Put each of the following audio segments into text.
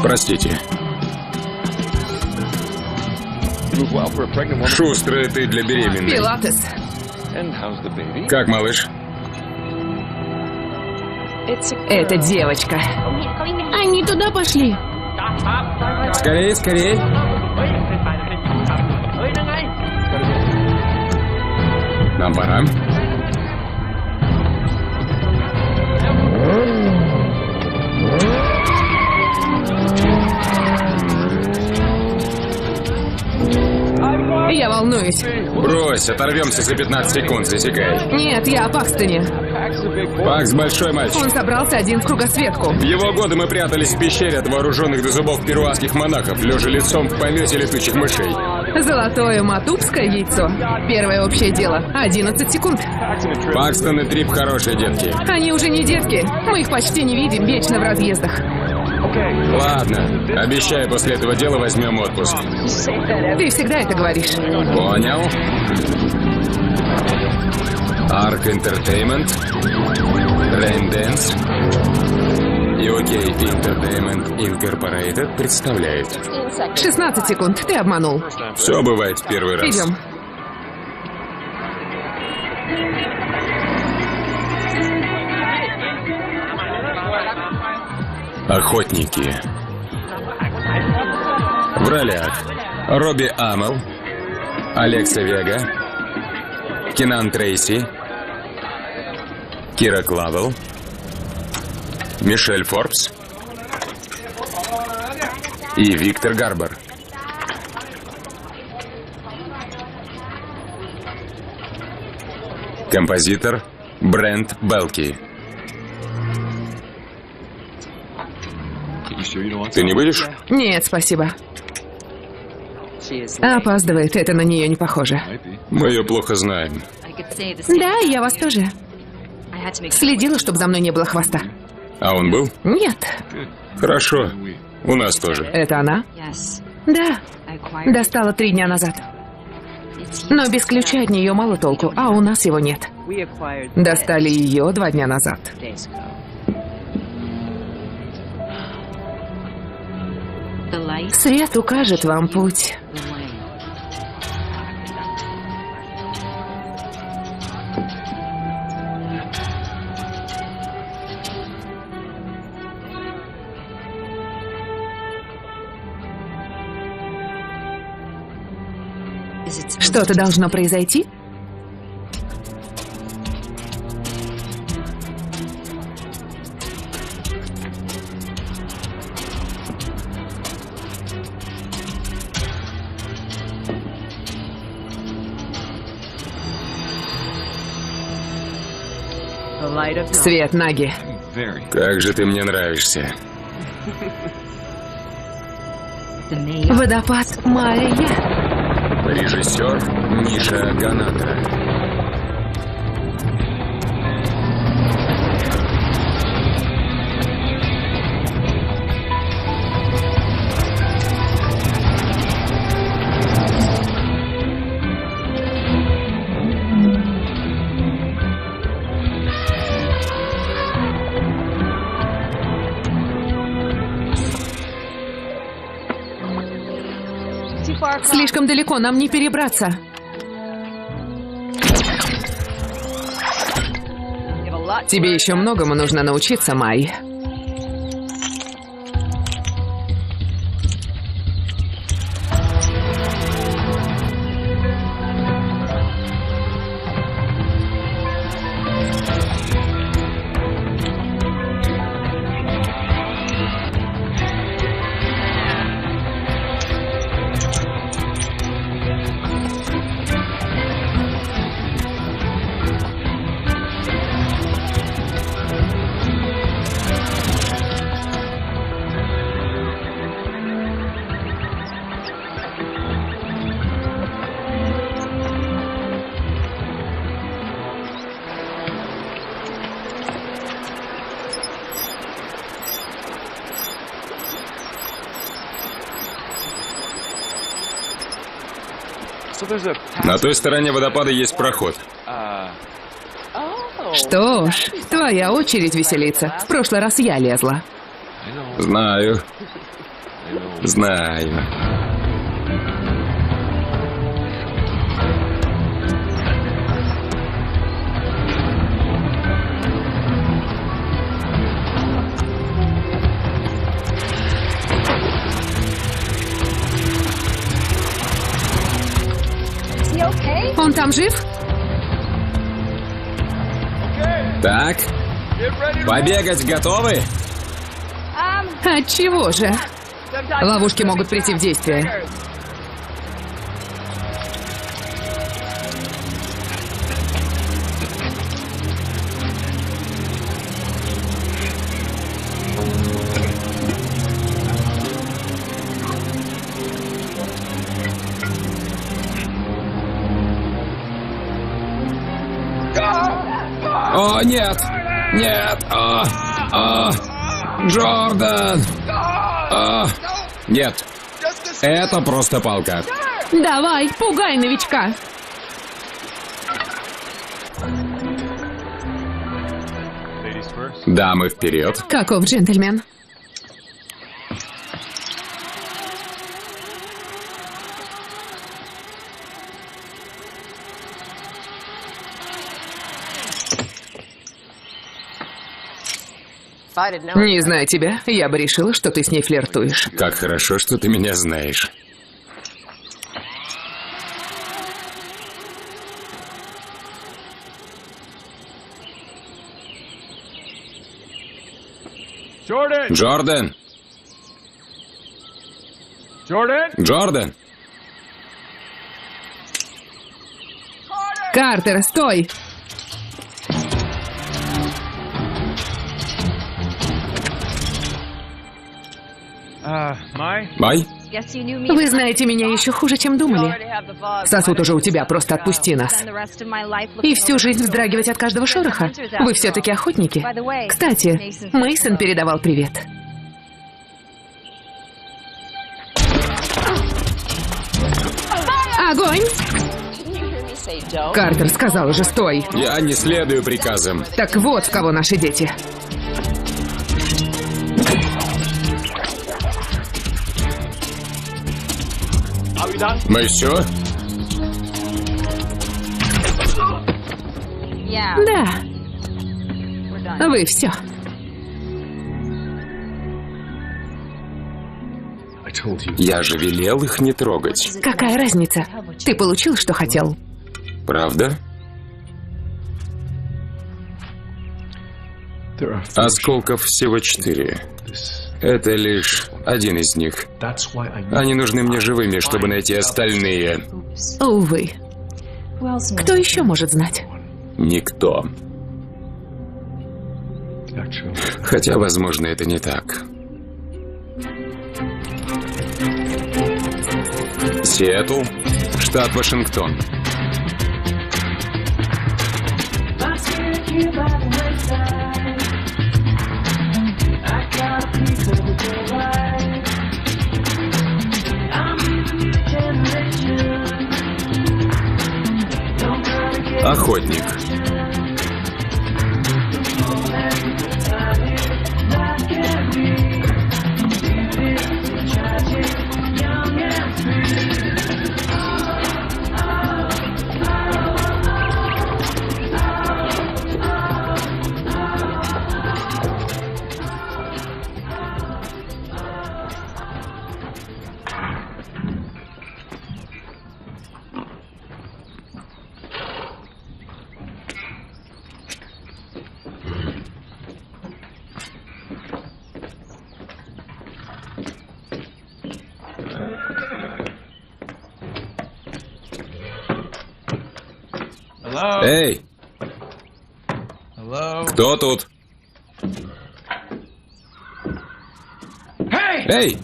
Простите. Шустрая ты для беременной. Пилатес. Как малыш? Это девочка. Они туда пошли. Скорее, скорее. Нам пора. Я волнуюсь. Брось, оторвемся за 15 секунд, засекай. Нет, я о Пакстоне. Пакс большой мальчик. Он собрался один в кругосветку. В его годы мы прятались в пещере от вооруженных до зубов перуанских монахов, лежа лицом в помете летучих мышей. Золотое матупское яйцо. Первое общее дело. 11 секунд. Пакстон и Трип хорошие детки. Они уже не детки. Мы их почти не видим, вечно в разъездах. Ладно, обещаю, после этого дела возьмем отпуск. Ты всегда это говоришь. Понял. Ark Entertainment, Rain Dance и OK Entertainment Incorporated представляет. 16 секунд. Ты обманул. Все бывает в первый раз. Идем. Охотники. В ролях Робби Амел, Алекса Вега, Кенан Трейси, Кира Клавелл, Мишель Форбс и Виктор Гарбор. Композитор Брент Белки. Ты не будешь? Нет, спасибо. Опаздывает, это на нее не похоже. Мы ее плохо знаем. Да, я вас тоже. Следила, чтобы за мной не было хвоста. А он был? Нет. Хорошо. У нас тоже. Это она? Да. Достала 3 дня назад. Но без ключа от нее мало толку, а у нас его нет. Достали ее 2 дня назад. Свет укажет вам путь. Что-то должно произойти? Свет Наги. Как же ты мне нравишься. Водопад Майя. Режиссер Миша Ганатра. Слишком далеко, нам не перебраться. Тебе еще многому нужно научиться, Май. На той стороне водопада есть проход. Что ж, твоя очередь веселиться. В прошлый раз я лезла. Знаю. Знаю. Он там жив? Так, побегать готовы? Отчего же? Ловушки могут прийти в действие. О, нет! Нет! Джордан! Нет! Это просто палка. Давай, пугай новичка. Дамы вперед. Каков джентльмен? Не зная тебя, я бы решила, что ты с ней флиртуешь. Как хорошо, что ты меня знаешь. Джордан! Джордан! Картер, стой! Май? Вы знаете меня еще хуже, чем думали. Сосуд уже у тебя, просто отпусти нас. И всю жизнь вздрагивать от каждого шороха? Вы все-таки охотники. Кстати, Мейсон передавал привет. Огонь! Картер сказал уже, стой. Я не следую приказам. Так вот, в кого наши дети. Мы все? Да. Вы все. Я же велел их не трогать. Какая разница? Ты получил, что хотел. Правда? Осколков всего 4. Это лишь один из них. Они нужны мне живыми, чтобы найти остальные. Увы. Кто еще может знать? Никто. Хотя, возможно, это не так. Сиэтл, штат Вашингтон. Охотник. Эй! Кто тут? Эй!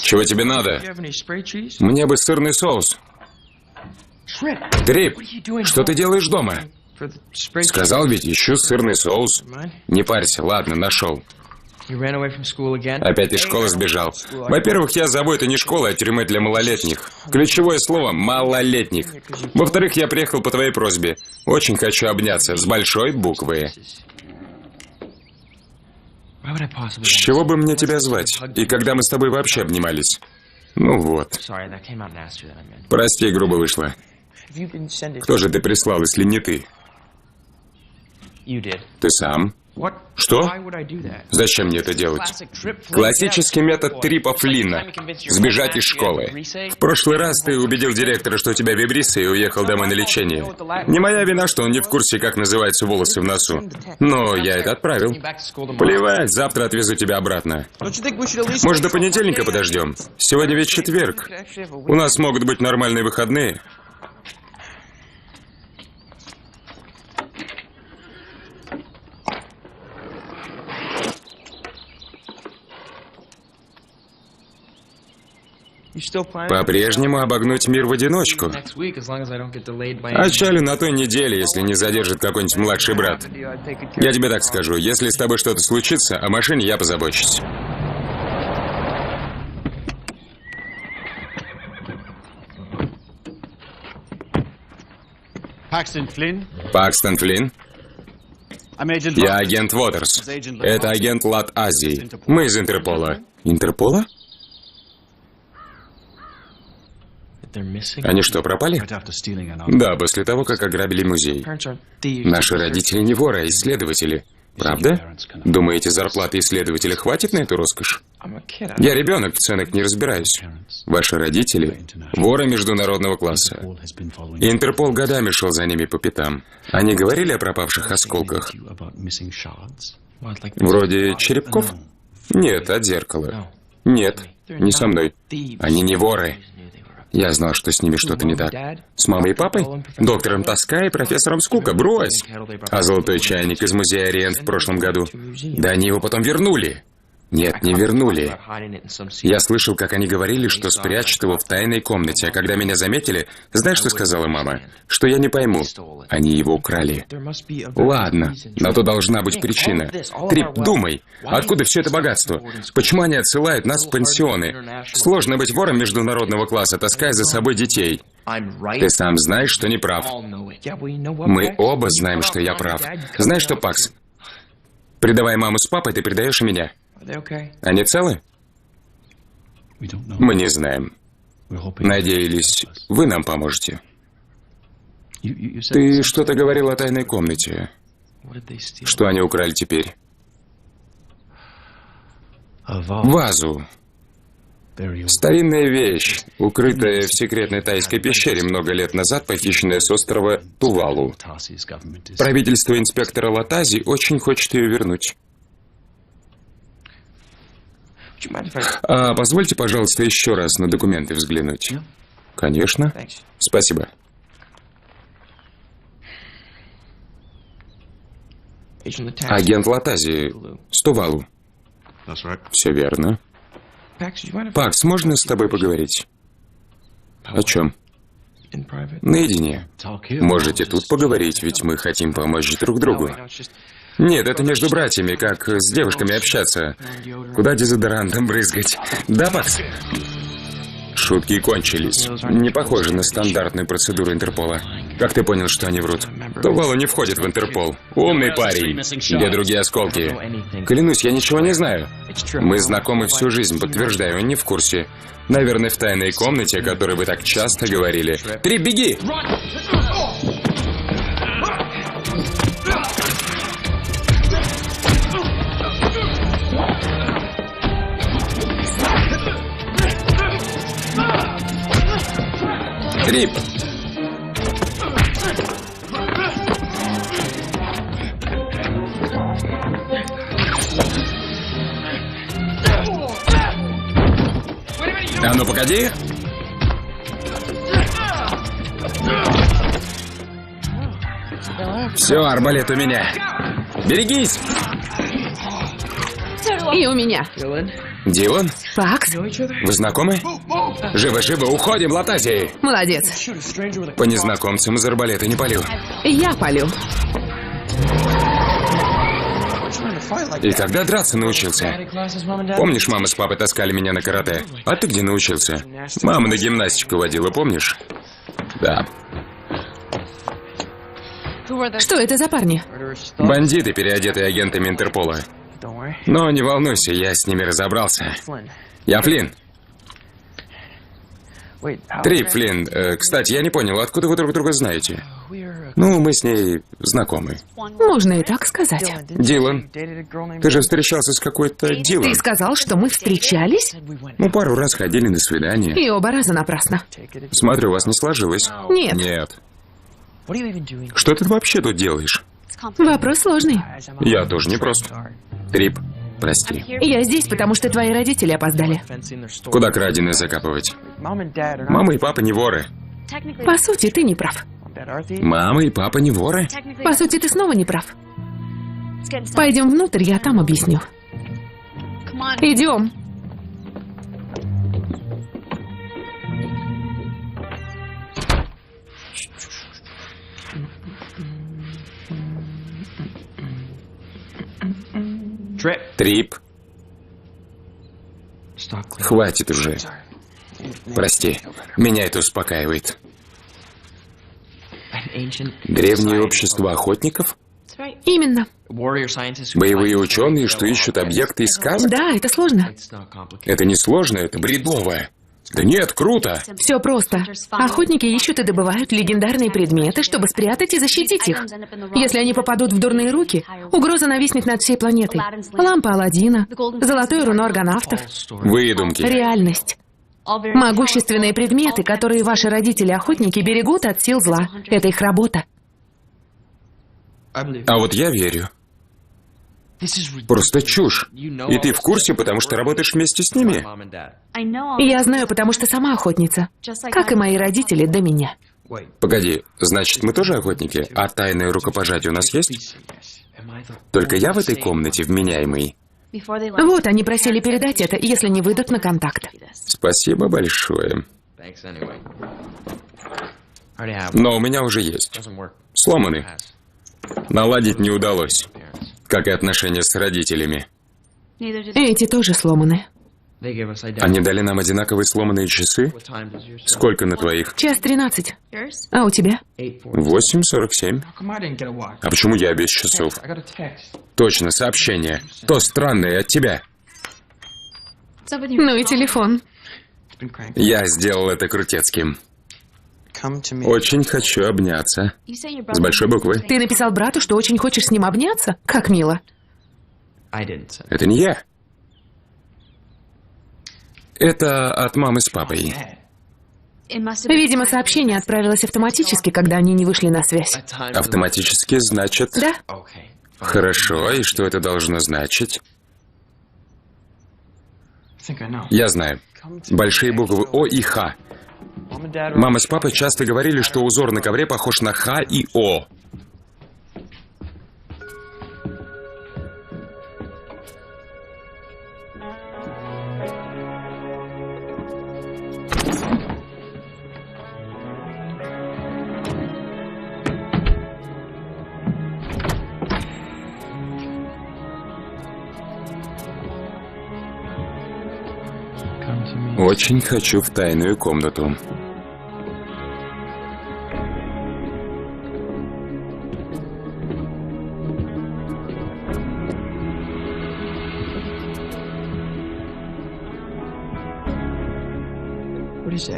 Чего тебе надо? Мне бы сырный соус. Трип, что ты делаешь дома? Сказал ведь, ищу сырный соус. Не парься, ладно, нашел. Опять из школы сбежал. Во-первых, я забыл, это не школа, а тюрьма для малолетних. Ключевое слово – малолетних. Во-вторых, я приехал по твоей просьбе. Очень хочу обняться, с большой буквы. С чего бы мне тебя звать? И когда мы с тобой вообще обнимались? Ну вот. Прости, грубо вышло. Кто же ты прислал, если не ты? Ты сам? Что? Зачем мне это делать? Классический метод трипа Флинна. Сбежать из школы. В прошлый раз ты убедил директора, что у тебя вибрисы, и уехал домой на лечение. Не моя вина, что он не в курсе, как называются волосы в носу. Но я это отправил. Плевать, завтра отвезу тебя обратно. Может, до понедельника подождем? Сегодня ведь четверг. У нас могут быть нормальные выходные. По-прежнему обогнуть мир в одиночку. Отчалю на той неделе, если не задержит какой-нибудь младший брат. Я тебе так скажу, если с тобой что-то случится, о машине я позабочусь. Пакстон Флинн? Я агент Уотерс. Это агент Лат Азии. Мы из Интерпола. Интерпола? Они что, пропали? Да, после того, как ограбили музей. Наши родители не воры, а исследователи. Правда? Думаете, зарплаты исследователя хватит на эту роскошь? Я ребенок, в ценах не разбираюсь. Ваши родители – воры международного класса. Интерпол годами шел за ними по пятам. Они говорили о пропавших осколках? Вроде черепков? Нет, от зеркала. Нет, не со мной. Они не воры. Я знал, что с ними что-то не так. С мамой и папой? Доктором Тоска и профессором Скука, брось! А золотой чайник из музея Ориент в прошлом году? Да они его потом вернули. Нет, не вернули. Я слышал, как они говорили, что спрячут его в тайной комнате, а когда меня заметили, знаешь, что сказала мама? Что я не пойму. Они его украли. Ладно, на то должна быть причина. Трип, думай, откуда все это богатство? Почему они отсылают нас в пансионы? Сложно быть вором международного класса, таская за собой детей. Ты сам знаешь, что не прав. Мы оба знаем, что я прав. Знаешь что, Пакс? Предавая маму с папой, ты предаешь и меня. Они целы? Мы не знаем. Надеялись, вы нам поможете. Ты что-то говорил о тайной комнате. Что они украли теперь? Вазу. Старинная вещь, укрытая в секретной тайской пещере много лет назад, похищенная с острова Тувалу. Правительство инспектора Латази очень хочет ее вернуть. Позвольте, пожалуйста, еще раз на документы взглянуть. Конечно. Спасибо. Агент Латази, с Тувалу. Все верно. Пакс, можно с тобой поговорить? О чем? Наедине. Можете тут поговорить, ведь мы хотим помочь друг другу. Нет, это между братьями, как с девушками общаться. Куда дезодорантом брызгать? Да, Пакс? Шутки кончились. Не похоже на стандартную процедуру Интерпола. Как ты понял, что они врут? Тувалу не входит в Интерпол. Умный парень. Где другие осколки? Клянусь, я ничего не знаю. Мы знакомы всю жизнь, подтверждаю, он не в курсе. Наверное, в тайной комнате, о которой вы так часто говорили. Трип, беги! Трип! А ну погоди! Все, арбалет у меня. Берегись! И у меня. Дилан? Пакс? Вы знакомы? Живо-живо, уходим, Латази! Молодец. По незнакомцам из арбалета не палю. Я палю. И когда драться научился? Помнишь, мама с папой таскали меня на карате? А ты где научился? Мама на гимнастику водила, помнишь? Да. Что это за парни? Бандиты, переодетые агентами Интерпола. Но не волнуйся, я с ними разобрался. Я Флинн. Трип, Флинн. Кстати, я не понял, откуда вы друг друга знаете? Ну, мы с ней знакомы. Можно и так сказать. Дилан. Ты же встречался с какой-то Дилан. Ты сказал, что мы встречались? Мы пару раз ходили на свидание. И оба раза напрасно. Смотрю, у вас не сложилось. Нет. Нет. Что ты вообще тут делаешь? Вопрос сложный. Я тоже не прост. Трип, прости. Я здесь, потому что твои родители опоздали. Куда краденое закапывать? Мама и папа не воры. По сути, ты не прав. Мама и папа не воры? По сути, ты снова не прав. Пойдем внутрь, я там объясню. Идем. Трип, хватит уже. Прости, меня это успокаивает. Древнее общество охотников? Именно. Боевые ученые, что ищут объекты из сказок? Да, это сложно. Это не сложно, это бредово. Да нет, круто. Все просто. Охотники ищут и добывают легендарные предметы, чтобы спрятать и защитить их. Если они попадут в дурные руки, угроза нависнет над всей планетой. Лампа Аладдина, золотое руно аргонавтов. Выдумки. Реальность. Могущественные предметы, которые ваши родители-охотники берегут от сил зла. Это их работа. А вот я верю. Просто чушь. И ты в курсе, потому что работаешь вместе с ними? Я знаю, потому что сама охотница. Как и мои родители до меня. Погоди, значит, мы тоже охотники? А тайное рукопожатие у нас есть? Только я в этой комнате вменяемый. Вот, они просили передать это, если не выйдут на контакт. Спасибо большое. Но у меня уже есть. Сломанный. Наладить не удалось. Как и отношения с родителями. Эти тоже сломаны. Они дали нам одинаковые сломанные часы? Сколько на твоих? 1:13. А у тебя? 8:47. А почему я без часов? Точно, сообщение. То странное от тебя. Ну и телефон. Я сделал это крутецким. Очень хочу обняться. С большой буквы. Ты написал брату, что очень хочешь с ним обняться? Как мило. Это не я. Это от мамы с папой. Видимо, сообщение отправилось автоматически, когда они не вышли на связь. Автоматически, значит... Да. Хорошо, и что это должно значить? Я знаю. Большие буквы О и Х. Мама с папой часто говорили, что узор на ковре похож на Х и О. Очень хочу в тайную комнату.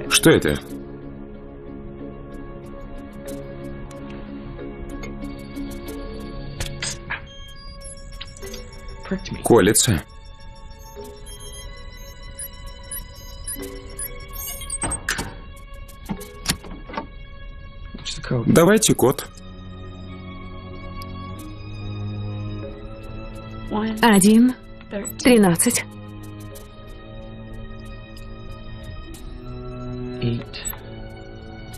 Что это? Колется. Давайте код. 1:13.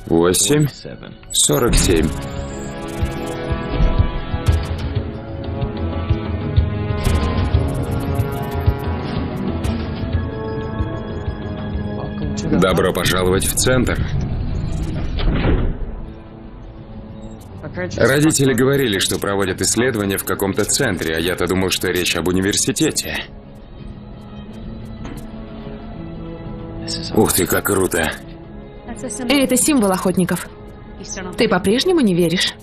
8:47. Добро пожаловать в центр. Родители говорили, что проводят исследования в каком-то центре, а я-то думал, что речь об университете. Ух ты, как круто. Это символ охотников. Ты по-прежнему не веришь?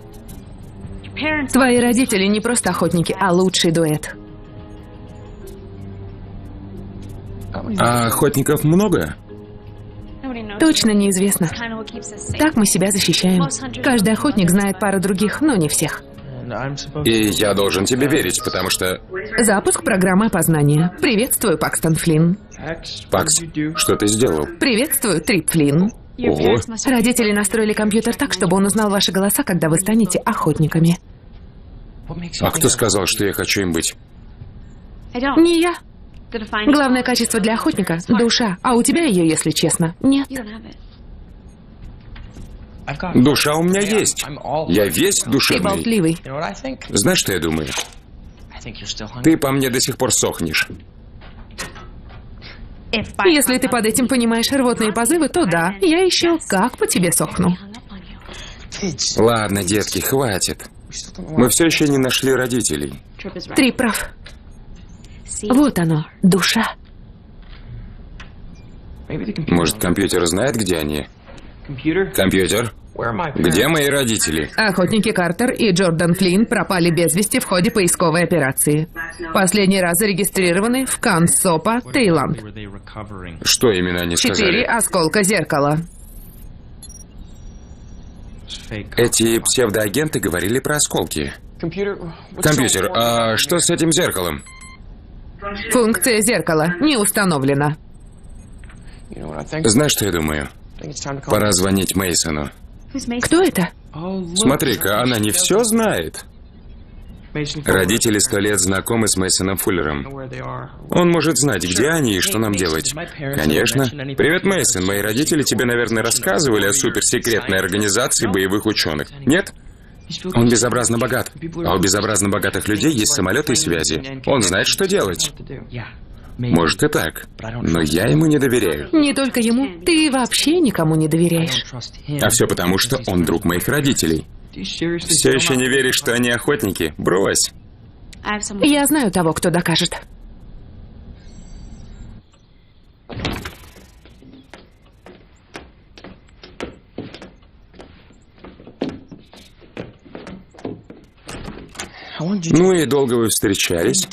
Твои родители не просто охотники, а лучший дуэт. А охотников много? Точно неизвестно. Так мы себя защищаем. Каждый охотник знает пару других, но не всех. И я должен тебе верить, потому что... Запуск программы опознания. Приветствую, Пакстон Флинн. Пакс, что ты сделал? Приветствую, Трип Флинн. Ого. Родители настроили компьютер так, чтобы он узнал ваши голоса, когда вы станете охотниками. А кто сказал, что я хочу им быть? Не я. Главное качество для охотника – душа. А у тебя ее, если честно, нет. Душа у меня есть. Я весь Ты душевный. болтливый. Знаешь, что я думаю? Ты по мне до сих пор сохнешь. Если ты под этим понимаешь рвотные позывы, то да, я еще как по тебе сохну. Ладно, детки, хватит. Мы все еще не нашли родителей. Трип прав. Вот оно, душа. Может, компьютер знает, где они? Компьютер? Где мои родители? Охотники Картер и Джордан Флинн пропали без вести в ходе поисковой операции. Последний раз зарегистрированы в Кансопа, Таиланд. Что именно они 4 сказали? осколка зеркала. Эти псевдоагенты говорили про осколки. Компьютер, а что с этим зеркалом? Функция зеркала не установлена. Знаешь, что я думаю? Пора звонить Мейсону. Кто это? Смотри-ка, она не все знает. Родители 100 лет знакомы с Мейсоном Фуллером. Он может знать, где они и что нам делать. Конечно. Привет, Мейсон. Мои родители тебе, наверное, рассказывали о суперсекретной организации боевых ученых. Нет? Он безобразно богат. А у безобразно богатых людей есть самолеты и связи. Он знает, что делать. Может и так. Но я ему не доверяю. Не только ему, ты вообще никому не доверяешь. А все потому, что он друг моих родителей. Все еще не веришь, что они охотники? Брось. Я знаю того, кто докажет. Ну и долго вы встречались?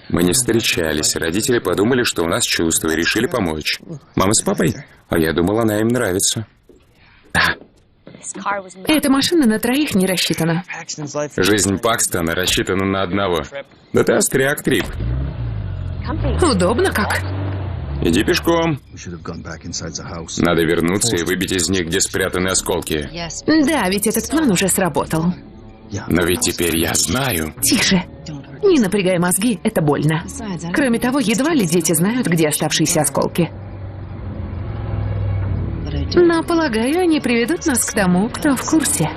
Мы не встречались. Родители подумали, что у нас чувства, и решили помочь. Мама с папой? А я думал, она им нравится. Да. Эта машина на троих не рассчитана. Жизнь Пакстона рассчитана на одного. Да ты остряк, Трип. Удобно как. Иди пешком. Надо вернуться и выбить из них, где спрятаны осколки. Да, ведь этот план уже сработал. Но ведь теперь я знаю. Тише. Не напрягай мозги, это больно. Кроме того, едва ли дети знают, где оставшиеся осколки. Но, полагаю, они приведут нас к тому, кто в курсе.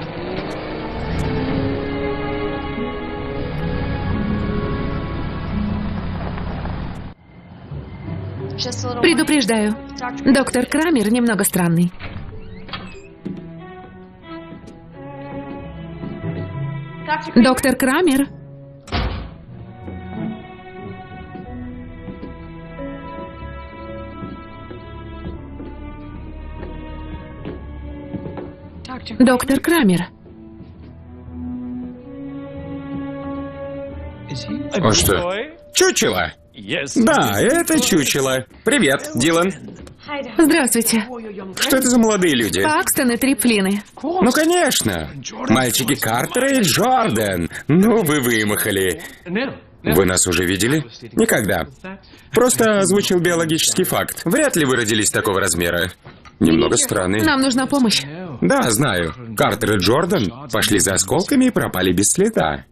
Предупреждаю, доктор Крамер немного странный. Доктор Крамер? Доктор Крамер. Он что? Чучело? Да, это чучело. Привет, Дилан. Здравствуйте. Что это за молодые люди? Пакстон и Трип Флинны. Ну, конечно. Мальчики Картер и Джордан. Ну, вы вымахали. Вы нас уже видели? Никогда. Просто озвучил биологический факт. Вряд ли вы родились такого размера. Немного странный. Нам нужна помощь. Да, знаю. Картер и Джордан пошли за осколками и пропали без следа.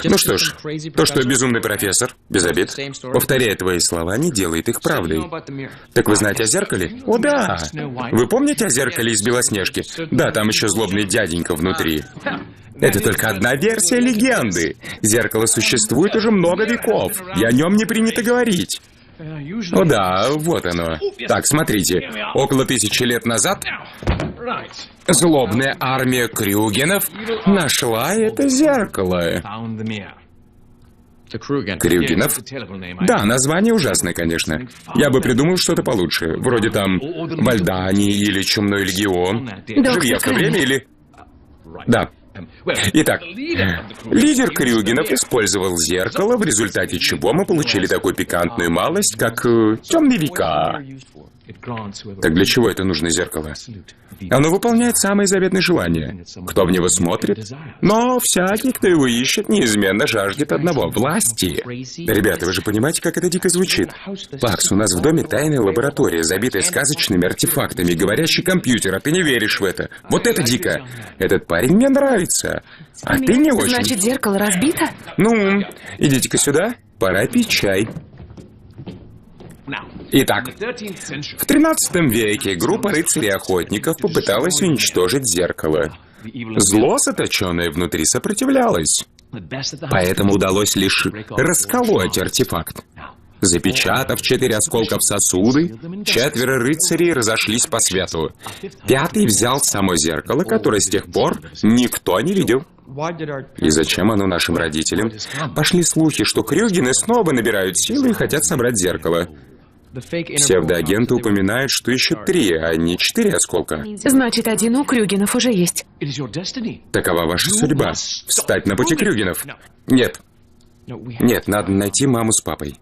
Ну что ж, то, что безумный профессор, без обид, повторяет твои слова, не делает их правдой. Так вы знаете о зеркале? О, да. Вы помните о зеркале из Белоснежки? Да, там еще злобный дяденька внутри. Это только одна версия легенды. Зеркало существует уже много веков, и о нем не принято говорить. О да, вот оно. Так, смотрите. Около 1000 лет назад злобная армия Крюгенов нашла это зеркало. Крюгенов? Да, название ужасное, конечно. Я бы придумал что-то получше. Вроде там Вальдани или Чумной легион. Жив я в то время или... Да. Итак, лидер Крюгенов использовал зеркало, в результате чего мы получили такую пикантную малость, как темные века. Так для чего это нужно зеркало? Оно выполняет самые заветные желания. Кто в него смотрит? Но всякий, кто его ищет, неизменно жаждет одного — власти. Ребята, вы же понимаете, как это дико звучит? Пакс, у нас в доме тайная лаборатория, забитая сказочными артефактами, говорящий компьютер, а ты не веришь в это. Вот это дико. Этот парень мне нравится. А ты не очень. Значит, зеркало разбито? Ну, идите-ка сюда. Пора пить чай. Итак, в 13 веке группа рыцарей-охотников попыталась уничтожить зеркало. Зло, заточенное внутри, сопротивлялось. Поэтому удалось лишь расколоть артефакт. Запечатав 4 осколка в сосуды, 4 рыцарей разошлись по свету. 5-й взял само зеркало, которое с тех пор никто не видел. И зачем оно нашим родителям? Пошли слухи, что Крюгены снова набирают силы и хотят собрать зеркало. Псевдоагенты упоминают, что ищут 3, а не 4 осколка. Значит, один у Крюгенов уже есть. Такова ваша судьба. Встать на пути Крюгенов. Нет. Нет, надо найти маму с папой.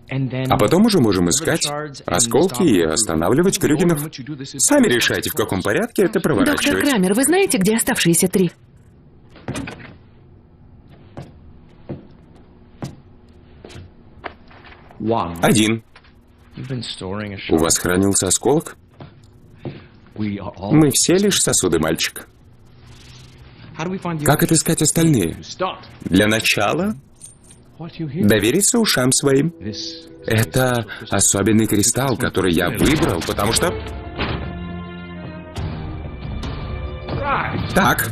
А потом уже можем искать осколки и останавливать Крюгенов. Сами решайте, в каком порядке это проворачивать. Доктор Крамер, вы знаете, где оставшиеся 3? Один. У вас хранился осколок? Мы все лишь сосуды, мальчик. Как отыскать остальные? Для начала довериться ушам своим. Это особенный кристалл, который я выбрал, потому что... Так.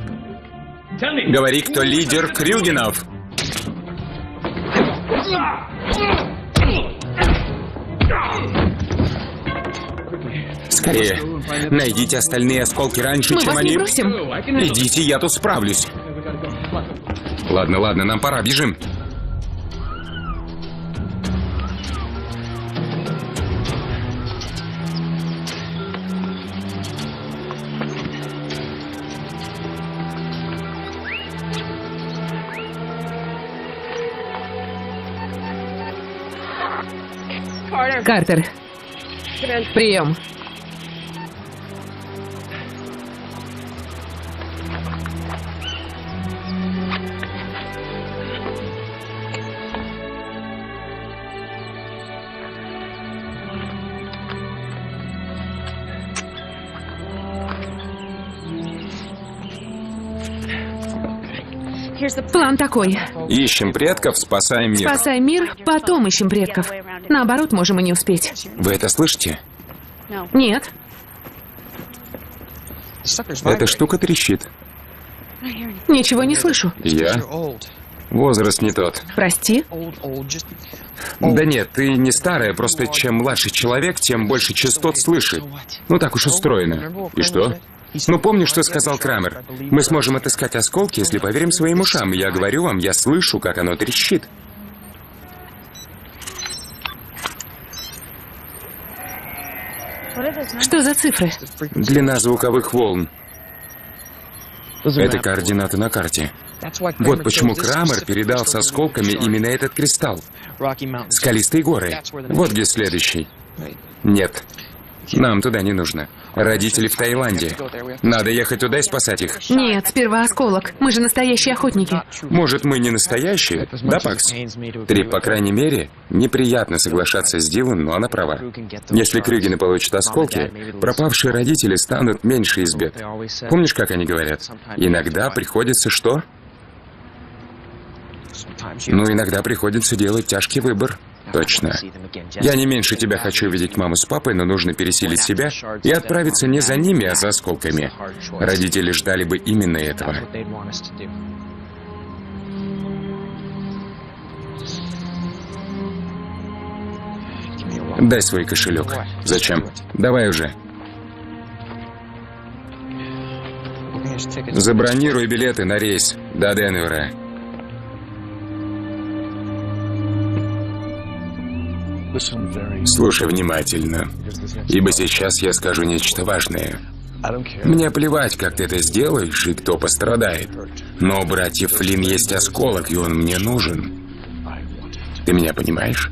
Говори, кто лидер Крюгенов. Скорее, найдите остальные осколки раньше, Мы чем вас они... не бросим. Идите, я тут справлюсь. Ладно, ладно, нам пора, бежим. Картер, прием. План такой. Ищем предков, спасаем мир. Спасай мир, потом ищем предков. Наоборот, можем и не успеть. Вы это слышите? Нет. Эта штука трещит. Ничего не слышу. Я? Возраст не тот. Прости? Да нет, ты не старая, просто чем младше человек, тем больше частот слышит. Ну так уж устроено. И что? Ну помню, что сказал Крамер. Мы сможем отыскать осколки, если поверим своим ушам. Я говорю вам, я слышу, как оно трещит. Что за цифры? Длина звуковых волн. Это координаты на карте. Вот почему Крамер передал с осколками именно этот кристалл. Скалистые горы. Вот где следующий. Нет. Нам туда не нужно. Родители в Таиланде. Надо ехать туда и спасать их. Нет, сперва осколок. Мы же настоящие охотники. Может, мы не настоящие? Да, Пакс? Трип, по крайней мере, неприятно соглашаться с Дилан, но она права. Если Крюгены получат осколки, пропавшие родители станут меньше из бед. Помнишь, как они говорят? Иногда приходится что? Ну, иногда приходится делать тяжкий выбор. Точно. Я не меньше тебя хочу видеть маму с папой, но нужно пересилить себя и отправиться не за ними, а за осколками. Родители ждали бы именно этого. Дай свой кошелек. Зачем? Давай уже. Забронируй билеты на рейс до Денвера. Слушай внимательно, ибо сейчас я скажу нечто важное. Мне плевать, как ты это сделаешь и кто пострадает. Но у братьев Флинн есть осколок, и он мне нужен. Ты меня понимаешь?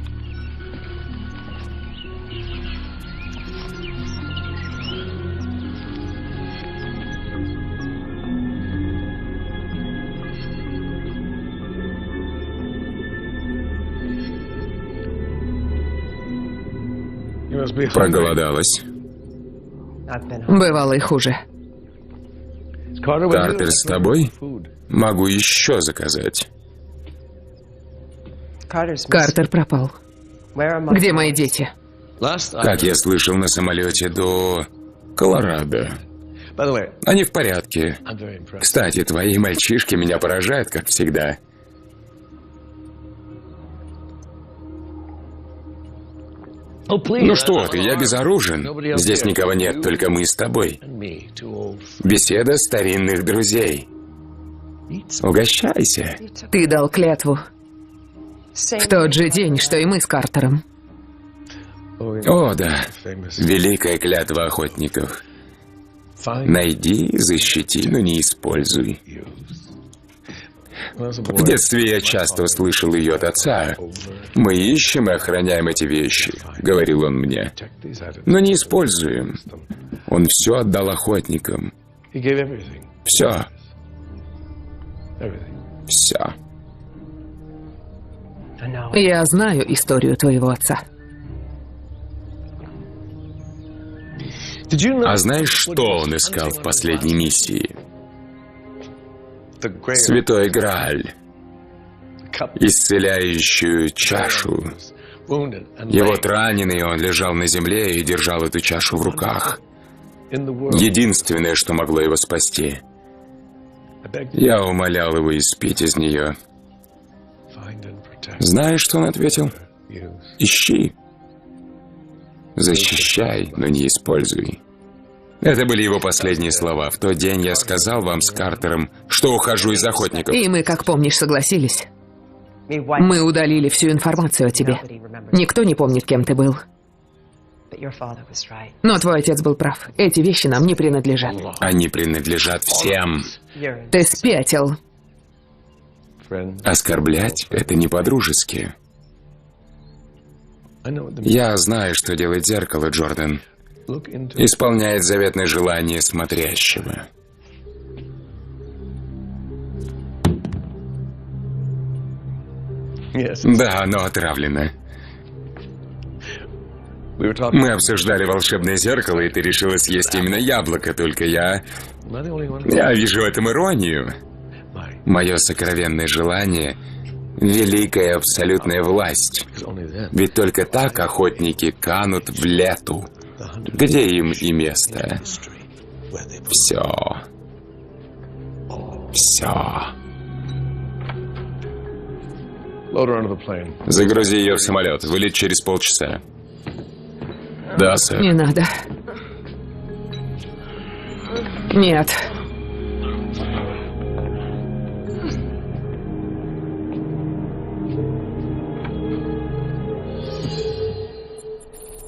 Проголодалась. Бывало и хуже. Картер с тобой? Могу еще заказать. Картер пропал. Где мои дети? Как я слышал, на самолете до Колорадо. Они в порядке. Кстати, твои мальчишки меня поражают, как всегда. Ну что ты, я безоружен. Здесь никого нет, только мы с тобой. Беседа старинных друзей. Угощайся. Ты дал клятву. В тот же день, что и мы с Картером. О, да. Великая клятва охотников. Найди, защити, но не используй. В детстве я часто услышал ее от отца. «Мы ищем и охраняем эти вещи», — говорил он мне. «Но не используем». Он все отдал охотникам. Все. Все. Я знаю историю твоего отца. А знаешь, что он искал в последней миссии? Святой Грааль. Исцеляющую чашу. Его раненый, он лежал на земле и держал эту чашу в руках. Единственное, что могло его спасти. Я умолял его испить из нее. Знаешь, что он ответил? Ищи. Защищай, но не используй. Это были его последние слова. В тот день я сказал вам с Картером, что ухожу из охотников. И мы, как помнишь, согласились. Мы удалили всю информацию о тебе. Никто не помнит, кем ты был. Но твой отец был прав. Эти вещи нам не принадлежат. Они принадлежат всем. Ты спятил. Оскорблять — это не по-дружески. Я знаю, что делает зеркало, Джордан. Исполняет заветное желание смотрящего. Да, оно отравлено. Мы обсуждали волшебное зеркало, и ты решила съесть именно яблоко, только я вижу в этом иронию. Мое сокровенное желание — великая абсолютная власть. Ведь только так охотники канут в лету, где им и место. Все. Все. Загрузи ее в самолет. Вылет через полчаса. Да, сэр. Не надо. Нет.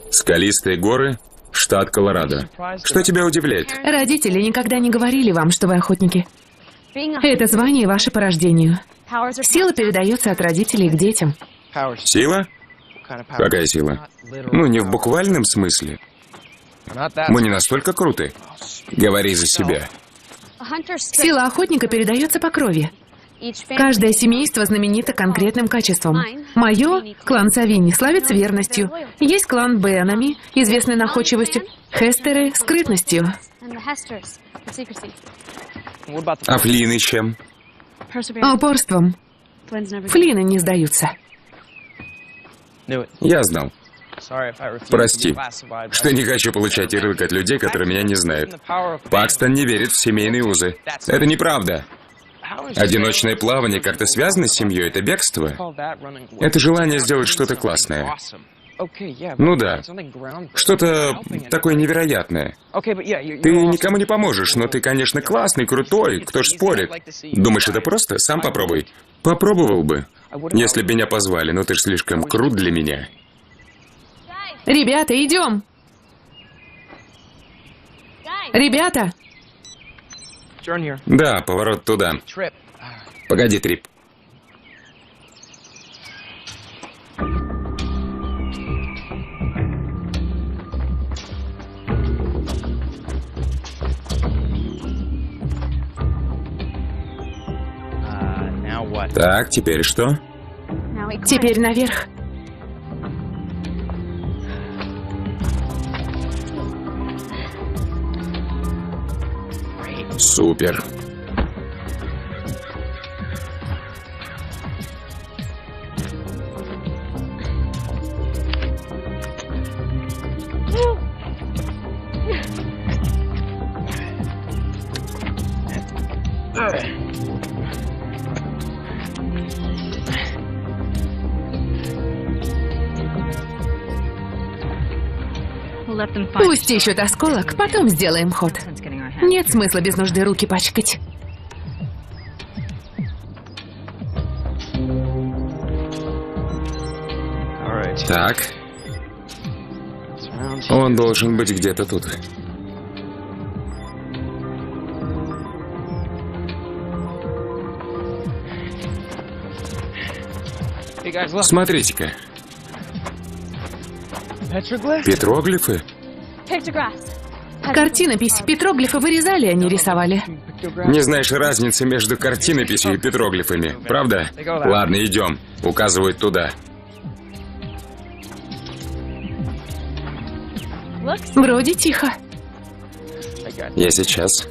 Скалистые горы, штат Колорадо. Что тебя удивляет? Родители никогда не говорили вам, что вы охотники. Это звание ваше по рождению. Сила передается от родителей к детям. Сила? Какая сила? Ну, не в буквальном смысле. Мы не настолько круты. Говори за себя. Сила охотника передается по крови. Каждое семейство знаменито конкретным качеством. Мое, клан Савини, славится верностью. Есть клан Бенами, известный находчивостью. Хестеры — скрытностью. А Флинны чем? Упорством. Флинны не сдаются. Я знал. Прости, что не хочу получать ярлык от людей, которые меня не знают. Пакстон не верит в семейные узы. Это неправда. Одиночное плавание как-то связано с семьей, это бегство. Это желание сделать что-то классное. Ну да, что-то такое невероятное. Ты никому не поможешь, но ты, конечно, классный, крутой, кто ж спорит. Думаешь, это просто? Сам попробуй. Попробовал бы, если бы меня позвали, но ты ж слишком крут для меня. Ребята, идем! Ребята! Да, поворот туда. Погоди, Трип. Так, теперь что? Теперь наверх. Супер. Пусть ищут осколок, потом сделаем ход. Нет смысла без нужды руки пачкать. Так. Он должен быть где-то тут. Смотрите-ка. Петроглифы? Картинопись. Петроглифы вырезали, а не рисовали. Не знаешь разницы между картинописью и петроглифами, правда? Ладно, идем. Указывают туда. Вроде тихо. Я сейчас.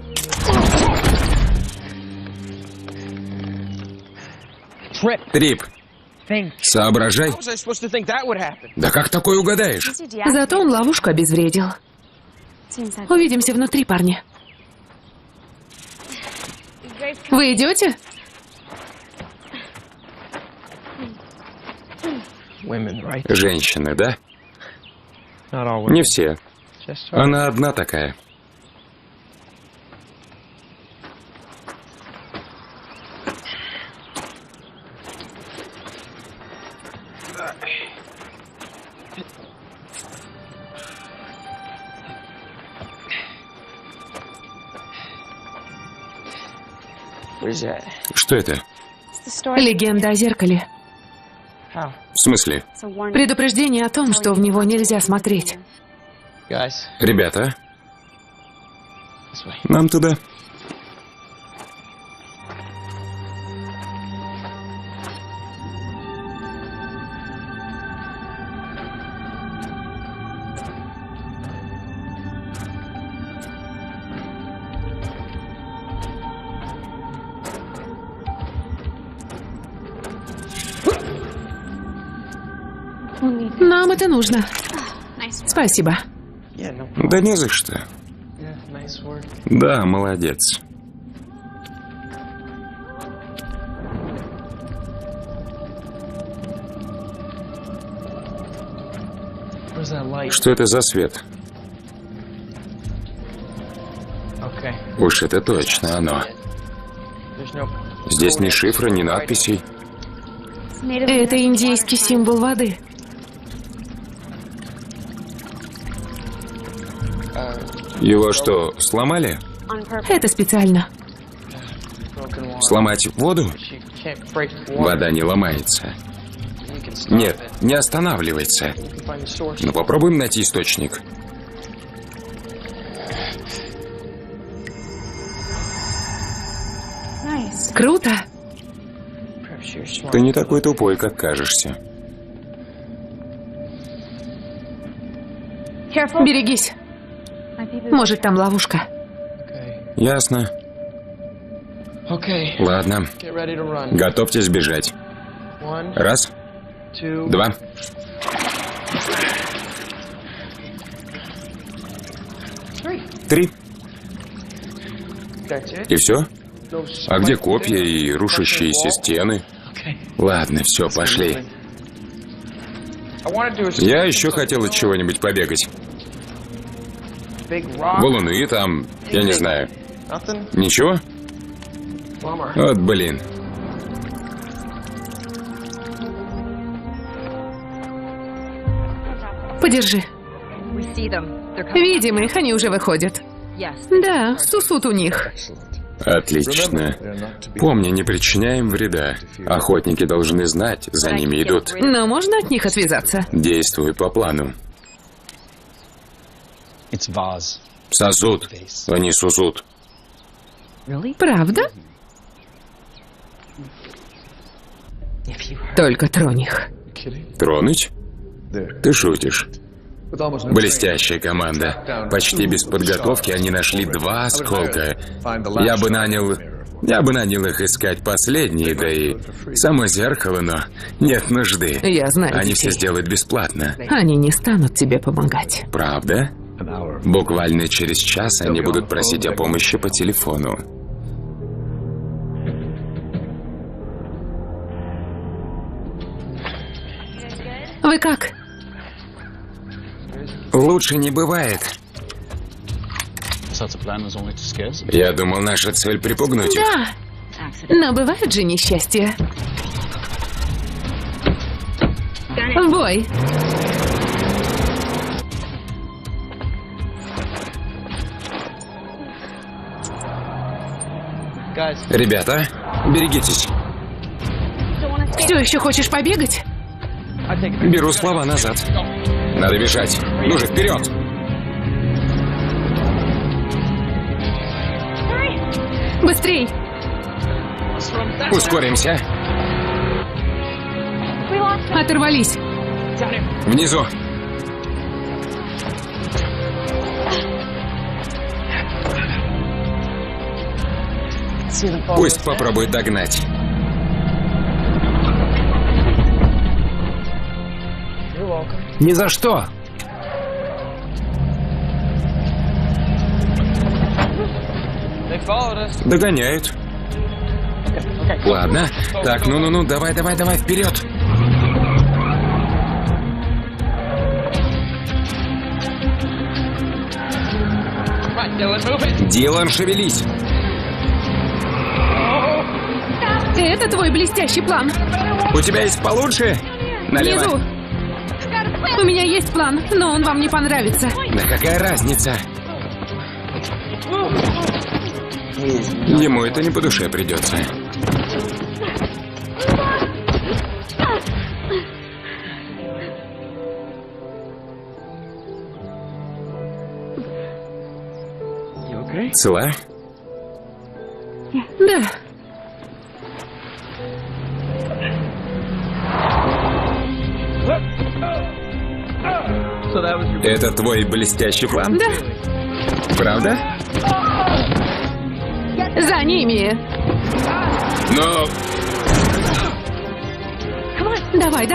Трип, соображай. Да как такое угадаешь? Зато он ловушку обезвредил. Увидимся внутри, парни. Вы идете? Женщины, да? Не все. Она одна такая. Что это? Легенда о зеркале. В смысле? Предупреждение о том, что в него нельзя смотреть. Ребята, нам туда. Нам это нужно. Спасибо. Да не за что. Да, молодец. Что это за свет? Уж это точно оно. Здесь ни шифра, ни надписей. Это индийский символ воды. Его что, сломали? Это специально. Сломать воду? Вода не ломается. Нет, не останавливается. Но попробуем найти источник. Круто. Ты не такой тупой, как кажешься. Берегись. Может, там ловушка. Ясно. Ладно. Готовьтесь бежать. Раз, два. Три. И все? А где копья и рушащиеся стены? Ладно, все, пошли. Я еще хотел от чего-нибудь побегать. Валуны там, я не знаю. Ничего? Вот блин. Подержи. Видим их, они уже выходят. Да, сусут у них. Отлично. Помни, не причиняем вреда. Охотники должны знать, за ними идут. Но можно от них отвязаться? Действуй по плану. Сосуд, а не сусуд. Правда? Только тронь их. Тронуть? Ты шутишь. Блестящая команда. Почти без подготовки они нашли 2 осколка. Я бы нанял их искать последние, да и само зеркало, но нет нужды. Я знаю Они детей. все сделают бесплатно. Они не станут тебе помогать. Правда? Буквально через час они будут просить о помощи по телефону. Вы как? Лучше не бывает. Я думал, наша цель припугнуть их. Да. Но бывает же несчастье. В бой. Ребята, берегитесь. Все еще хочешь побегать? Беру слова назад. Надо бежать. Ну же, вперед! Быстрей! Ускоримся. Оторвались. Внизу. Пусть попробует догнать. Ни за что. Догоняют. Ладно. Так, ну, давай, вперед. Дилан, шевелись. Это твой блестящий план. У тебя есть получше? Налево. Внизу. У меня есть план, но он вам не понравится. Да какая разница? Ему это не по душе придется. Цела? Да. Это твой блестящий план? Да. Правда? За ними. Но... Давай.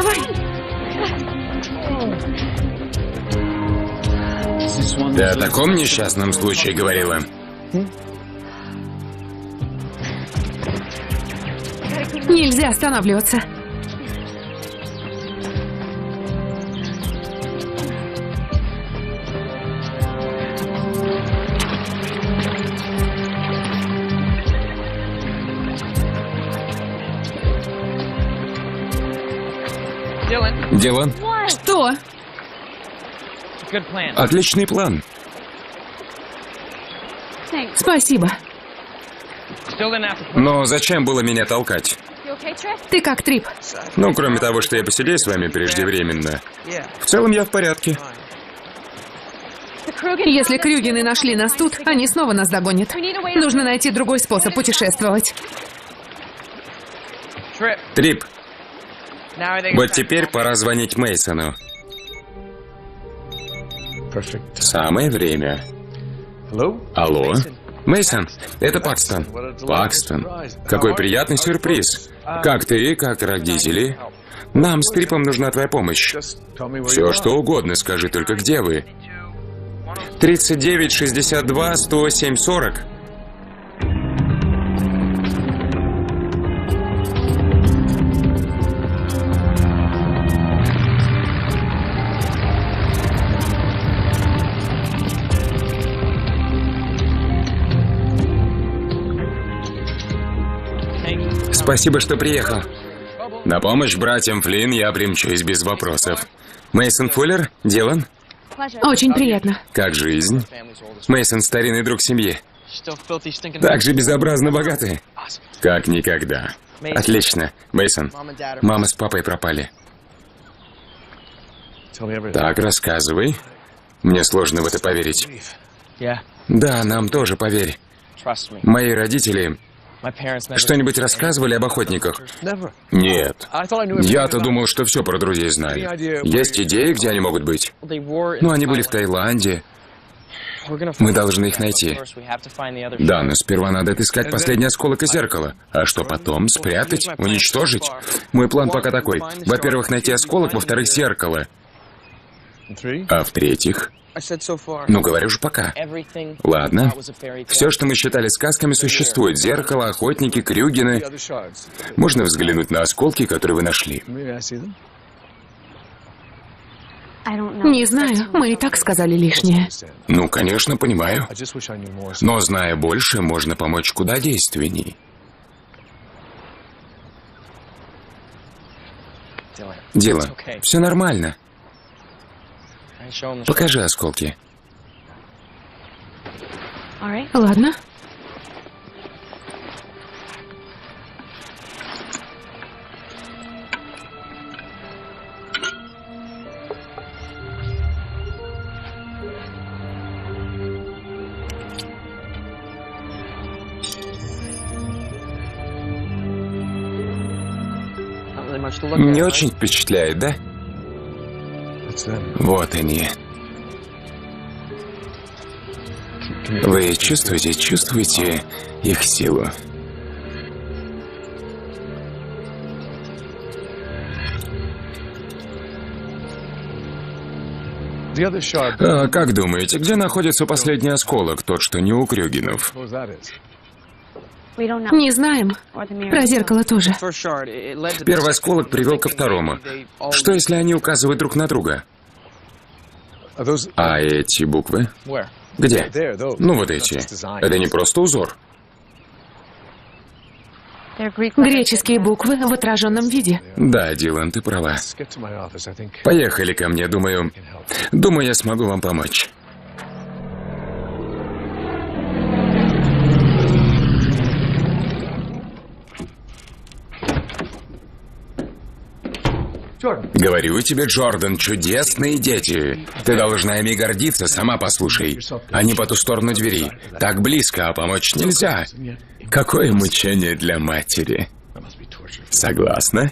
Ты о таком несчастном случае говорила? Нельзя останавливаться. Дилан, Что? отличный план. Спасибо. Но зачем было меня толкать? Ты как, Трип? Ну, кроме того, что я посидел с вами преждевременно. В целом я в порядке. Если Крюгины нашли нас тут, они снова нас догонят. Нужно найти другой способ путешествовать. Трип, вот теперь пора звонить Мейсону. Самое время. Алло? Мейсон, это Пакстон. Пакстон, какой приятный сюрприз. Как ты, как родители? Нам с Трипом нужна твоя помощь. Все, что угодно, скажи только, где вы? 39, 62, 107, 40. Спасибо, что приехал. На помощь братьям Флинн я примчусь без вопросов. Мейсон Фуллер, Дилан? Очень приятно. Как жизнь? Мейсон старинный друг семьи. Так же безобразно богатый. Как никогда. Отлично. Мейсон, мама с папой пропали. Так, рассказывай. Мне сложно в это поверить. Да, нам тоже, поверь. Мои родители что-нибудь рассказывали об охотниках? Нет. Я-то думал, что все про друзей знаю. Есть идеи, где они могут быть? Ну, они были в Таиланде. Мы должны их найти. Да, но сперва надо отыскать последний осколок из зеркала. А что потом? Спрятать? Уничтожить? Мой план пока такой. Во-первых, найти осколок, во-вторых, зеркало. А в-третьих... Ну, говорю же пока. Ладно. Все, что мы считали сказками, существует. Зеркало, охотники, Крюгины. Можно взглянуть на осколки, которые вы нашли? Не знаю, мы и так сказали лишнее. Ну, конечно, понимаю. Но, зная больше, можно помочь куда действенней. Дело. Все нормально. Покажи осколки. Ладно. Не очень впечатляет, да? Вот они. Вы чувствуете их силу? А как думаете, где находится последний осколок, тот, что не у Крюгинов? Не знаем. Про зеркало тоже. Первый осколок привел ко второму. Что, если они указывают друг на друга? А эти буквы? Где? Ну, вот эти. Это не просто узор. Греческие буквы в отраженном виде. Да, Дилан, ты права. Поехали ко мне, думаю, я смогу вам помочь. Говорю тебе, Джордан, чудесные дети. Ты должна ими гордиться, сама послушай. Они по ту сторону двери. Так близко, а помочь нельзя. Какое мучение для матери. Согласна?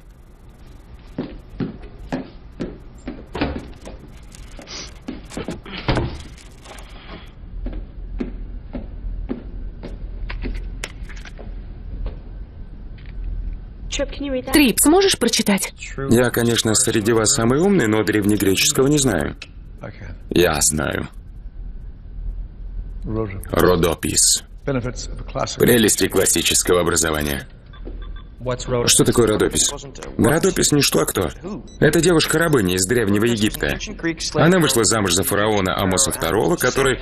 Трип, сможешь прочитать? Я, конечно, среди вас самый умный, но древнегреческого не знаю. Я знаю. Родопис. Прелести классического образования. Что такое родопис? Родопис не что, а кто. Это девушка-рабыня из Древнего Египта. Она вышла замуж за фараона Амоса II, который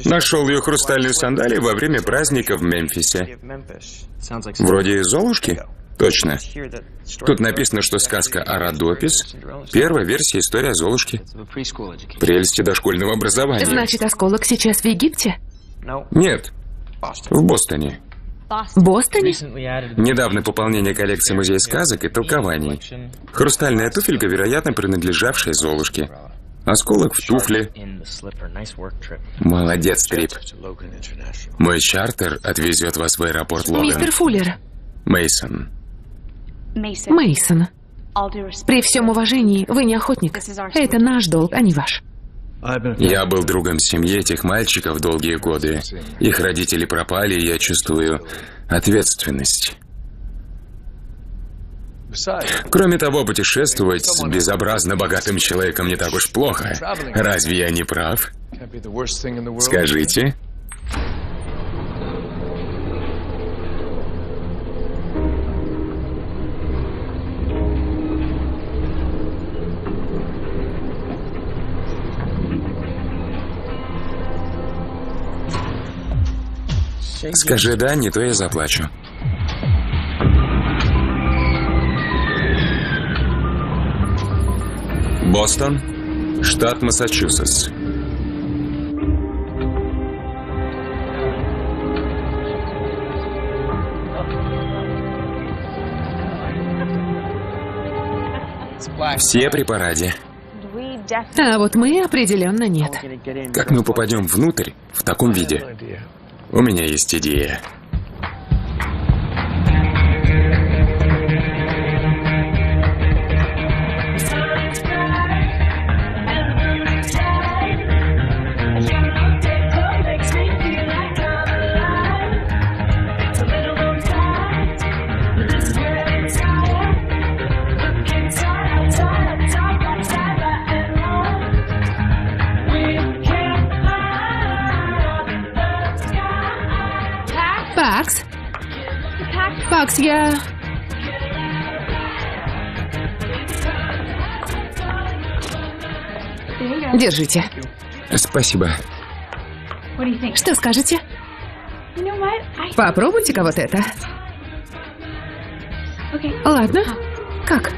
нашел ее хрустальную сандалию во время праздника в Мемфисе. Вроде Золушки? Точно. Тут написано, что сказка о Родопис — первая версия истории о Золушке. Прелести дошкольного образования. Значит, осколок сейчас в Египте? Нет, в Бостоне. Бостоне? Недавно пополнение коллекции музея сказок и толкований. Хрустальная туфелька, вероятно, принадлежавшая Золушке. Осколок в туфле. Молодец, Трип. Мой чартер отвезет вас в аэропорт Логан. Мистер Фуллер. Мейсон. Мейсон. При всем уважении, вы не охотник. Это наш долг, а не ваш. Я был другом семьи этих мальчиков долгие годы. Их родители пропали, и я чувствую ответственность. Кроме того, путешествовать с безобразно богатым человеком не так уж плохо. Разве я не прав? Скажите. Скажи «да», не то я заплачу. Бостон, Штат Массачусетс. Все при параде. А вот мы определенно нет. Как мы попадем внутрь в таком виде? У меня есть идея. Пакс? Пакс, я... Держите. Спасибо. Что скажете? Попробуйте-ка вот это. Ладно. Как?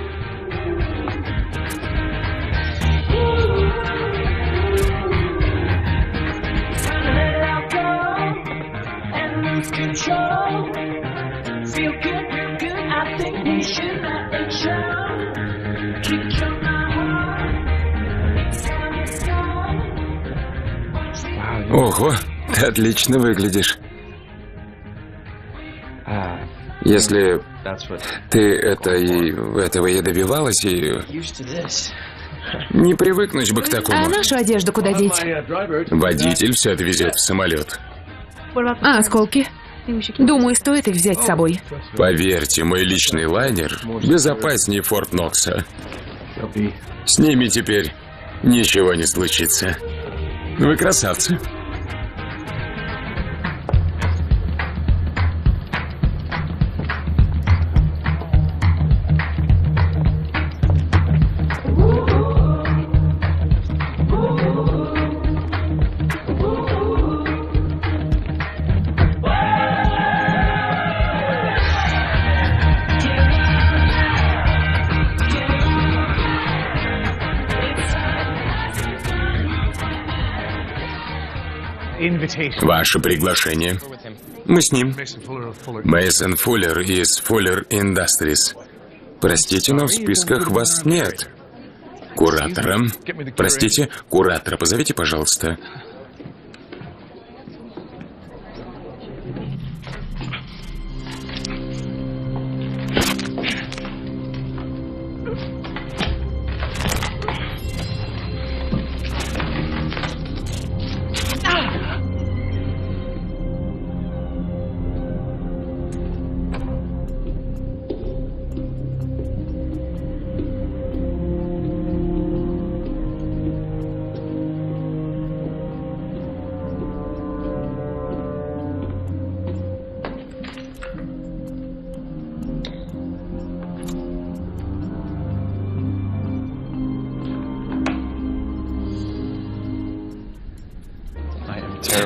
Ого, ты отлично выглядишь. Если ты этого и добивалась, и не привыкнуть бы к такому. А нашу одежду куда деть? Водитель все отвезет в самолет. А осколки? Думаю, стоит их взять с собой. Поверьте, мой личный лайнер безопаснее Форт Нокса. С ними теперь ничего не случится. Вы красавцы. Ваше приглашение. Мы с ним. Мейсон Фуллер из Fuller Industries. Простите, но в списках вас нет. Куратора. Простите, куратора позовите, пожалуйста.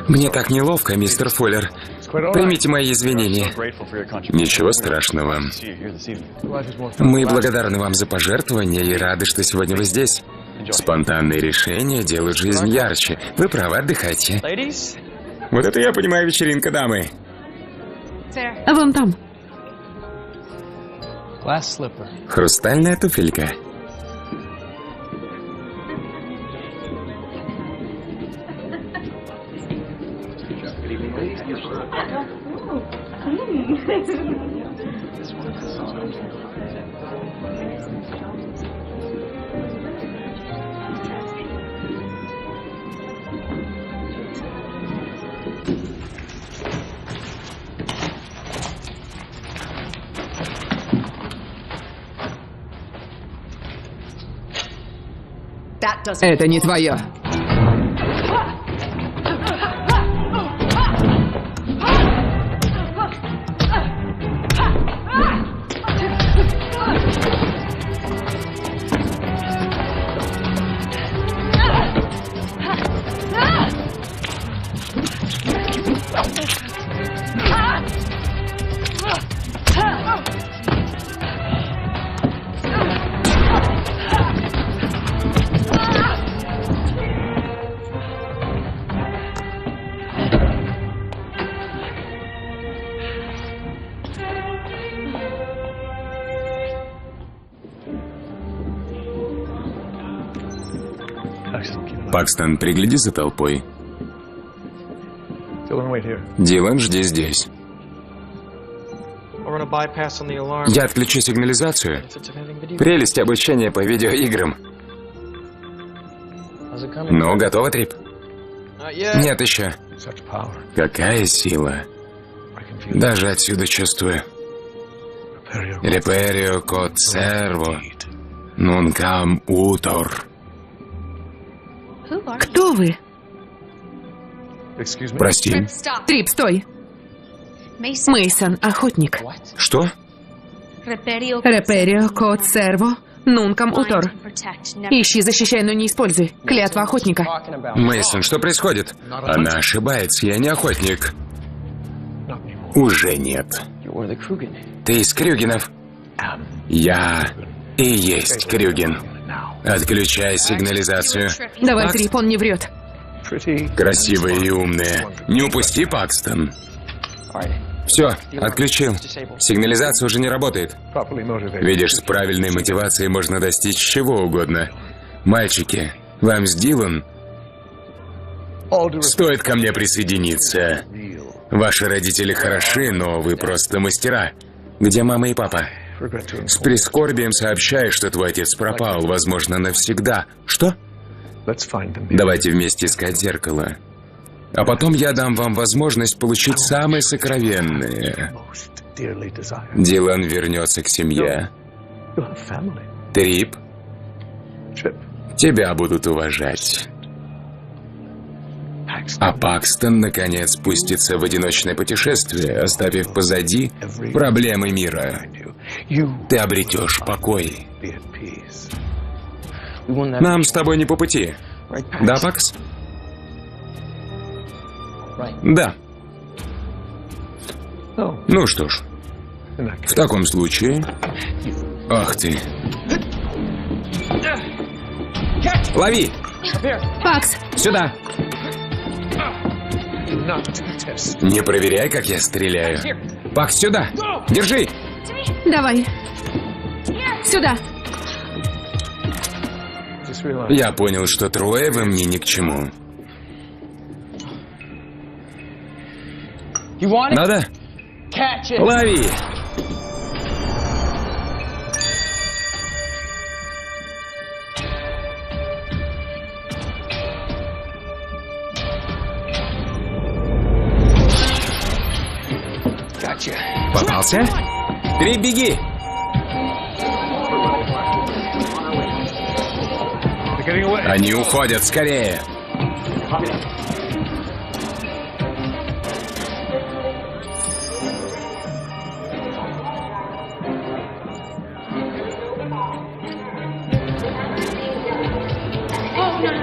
Мне так неловко, мистер Фуллер. Примите мои извинения. Ничего страшного. Мы благодарны вам за пожертвования и рады, что сегодня вы здесь. Спонтанные решения делают жизнь ярче. Вы правы, отдыхайте. Вот это я понимаю вечеринка, дамы. Вон там. Хрустальная туфелька. Это не твое. Пакстон, пригляди за толпой. Дилан, жди здесь. Я отключу сигнализацию. Прелесть обучения по видеоиграм. Ну, готово, Трип? Нет еще. Какая сила. Даже отсюда чувствую. Реперио код серво. Нункам утор. Кто вы? Прости. Трип, стой. Мейсон, охотник. Что? Реперио код серво. Нункам утор. Ищи, защищай, но не используй. Клятва охотника. Мейсон, что происходит? Она ошибается, я не охотник. Уже нет. Ты из Крюгенов? Я и есть Крюген. Отключай сигнализацию. Давай, Трип, он не врет. Красивые и умные. Не упусти, Пакстон. Все, отключил. Сигнализация уже не работает. Видишь, с правильной мотивацией можно достичь чего угодно. Мальчики, вам с Дилан стоит ко мне присоединиться. Ваши родители хороши, но вы просто мастера. Где мама и папа? С прискорбием сообщаю, что твой отец пропал, возможно, навсегда. Что? Давайте вместе искать зеркало. А потом я дам вам возможность получить самое сокровенное. Дилан вернется к семье. Трип, тебя будут уважать. А Пакстон, наконец, спустится в одиночное путешествие, оставив позади проблемы мира. Ты обретешь покой. Нам с тобой не по пути. Да, Пакс? Да. Ну что ж, в таком случае... Ах ты. Лови! Пакс, Сюда! Не проверяй, как я стреляю. Пакс, сюда! Держи! давай. Сюда. Я понял, что трое вы мне ни к чему. Надо? Лови! Попался? Трип, беги! Они уходят, скорее!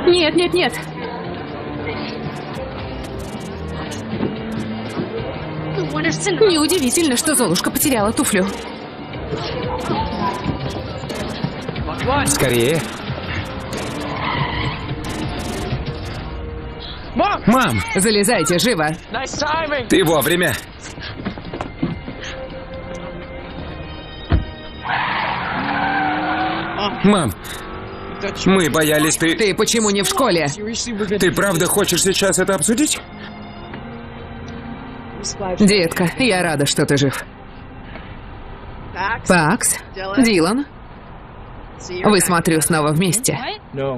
Нет, нет, нет. Неудивительно, что Золушка потеряла туфлю. Скорее! Мам! Залезайте, живо. Ты вовремя! Мам! Мы боялись, ты... Ты почему не в школе? Ты правда хочешь сейчас это обсудить? Детка, я рада, что ты жив. Пакс, Дилан, вы, смотрю, снова вместе.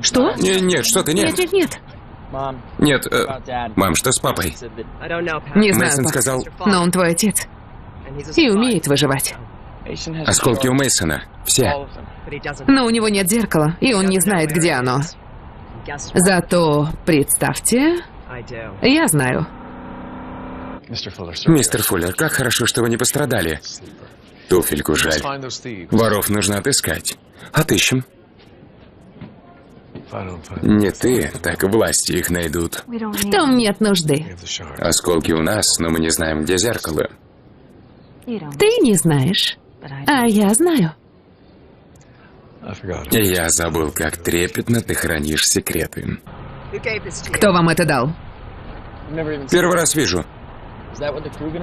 Что? Нет, что ты, нет. Нет, нет, нет. Нет, мам, что с папой? Не знаю, Мейсон Пакс, сказал... но он твой отец. И умеет выживать. Осколки у Мейсона. Все. Но у него нет зеркала, и он не знает, где оно. Зато, представьте, я знаю. Мистер Фуллер, как хорошо, что вы не пострадали. Туфельку жаль. Воров нужно отыскать. Отыщем. Не ты, так власти их найдут. В том нет нужды. Осколки у нас, но мы не знаем, где зеркало. Ты не знаешь, а я знаю. И я забыл, как трепетно ты хранишь секреты. Кто вам это дал? Первый раз вижу.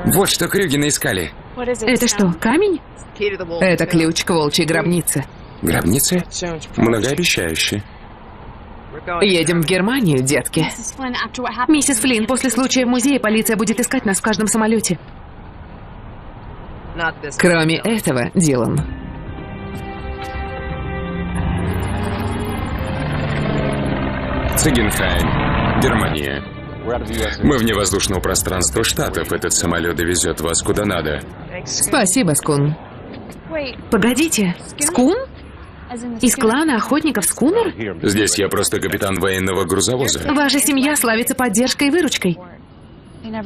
Вот что Крюгены искали. Это что, камень? Это ключ к волчьей гробнице. Гробницы? Многообещающие. Едем в Германию, детки. Миссис Флинн, после случая в музее полиция будет искать нас в каждом самолете. Кроме этого, Дилан. Цигенхайм, Германия. Мы вне воздушного пространства Штатов. Этот самолет довезет вас куда надо. Спасибо, Скун. Погодите, Скун? Из клана охотников Скунер? Здесь я просто капитан военного грузовоза. Ваша семья славится поддержкой и выручкой.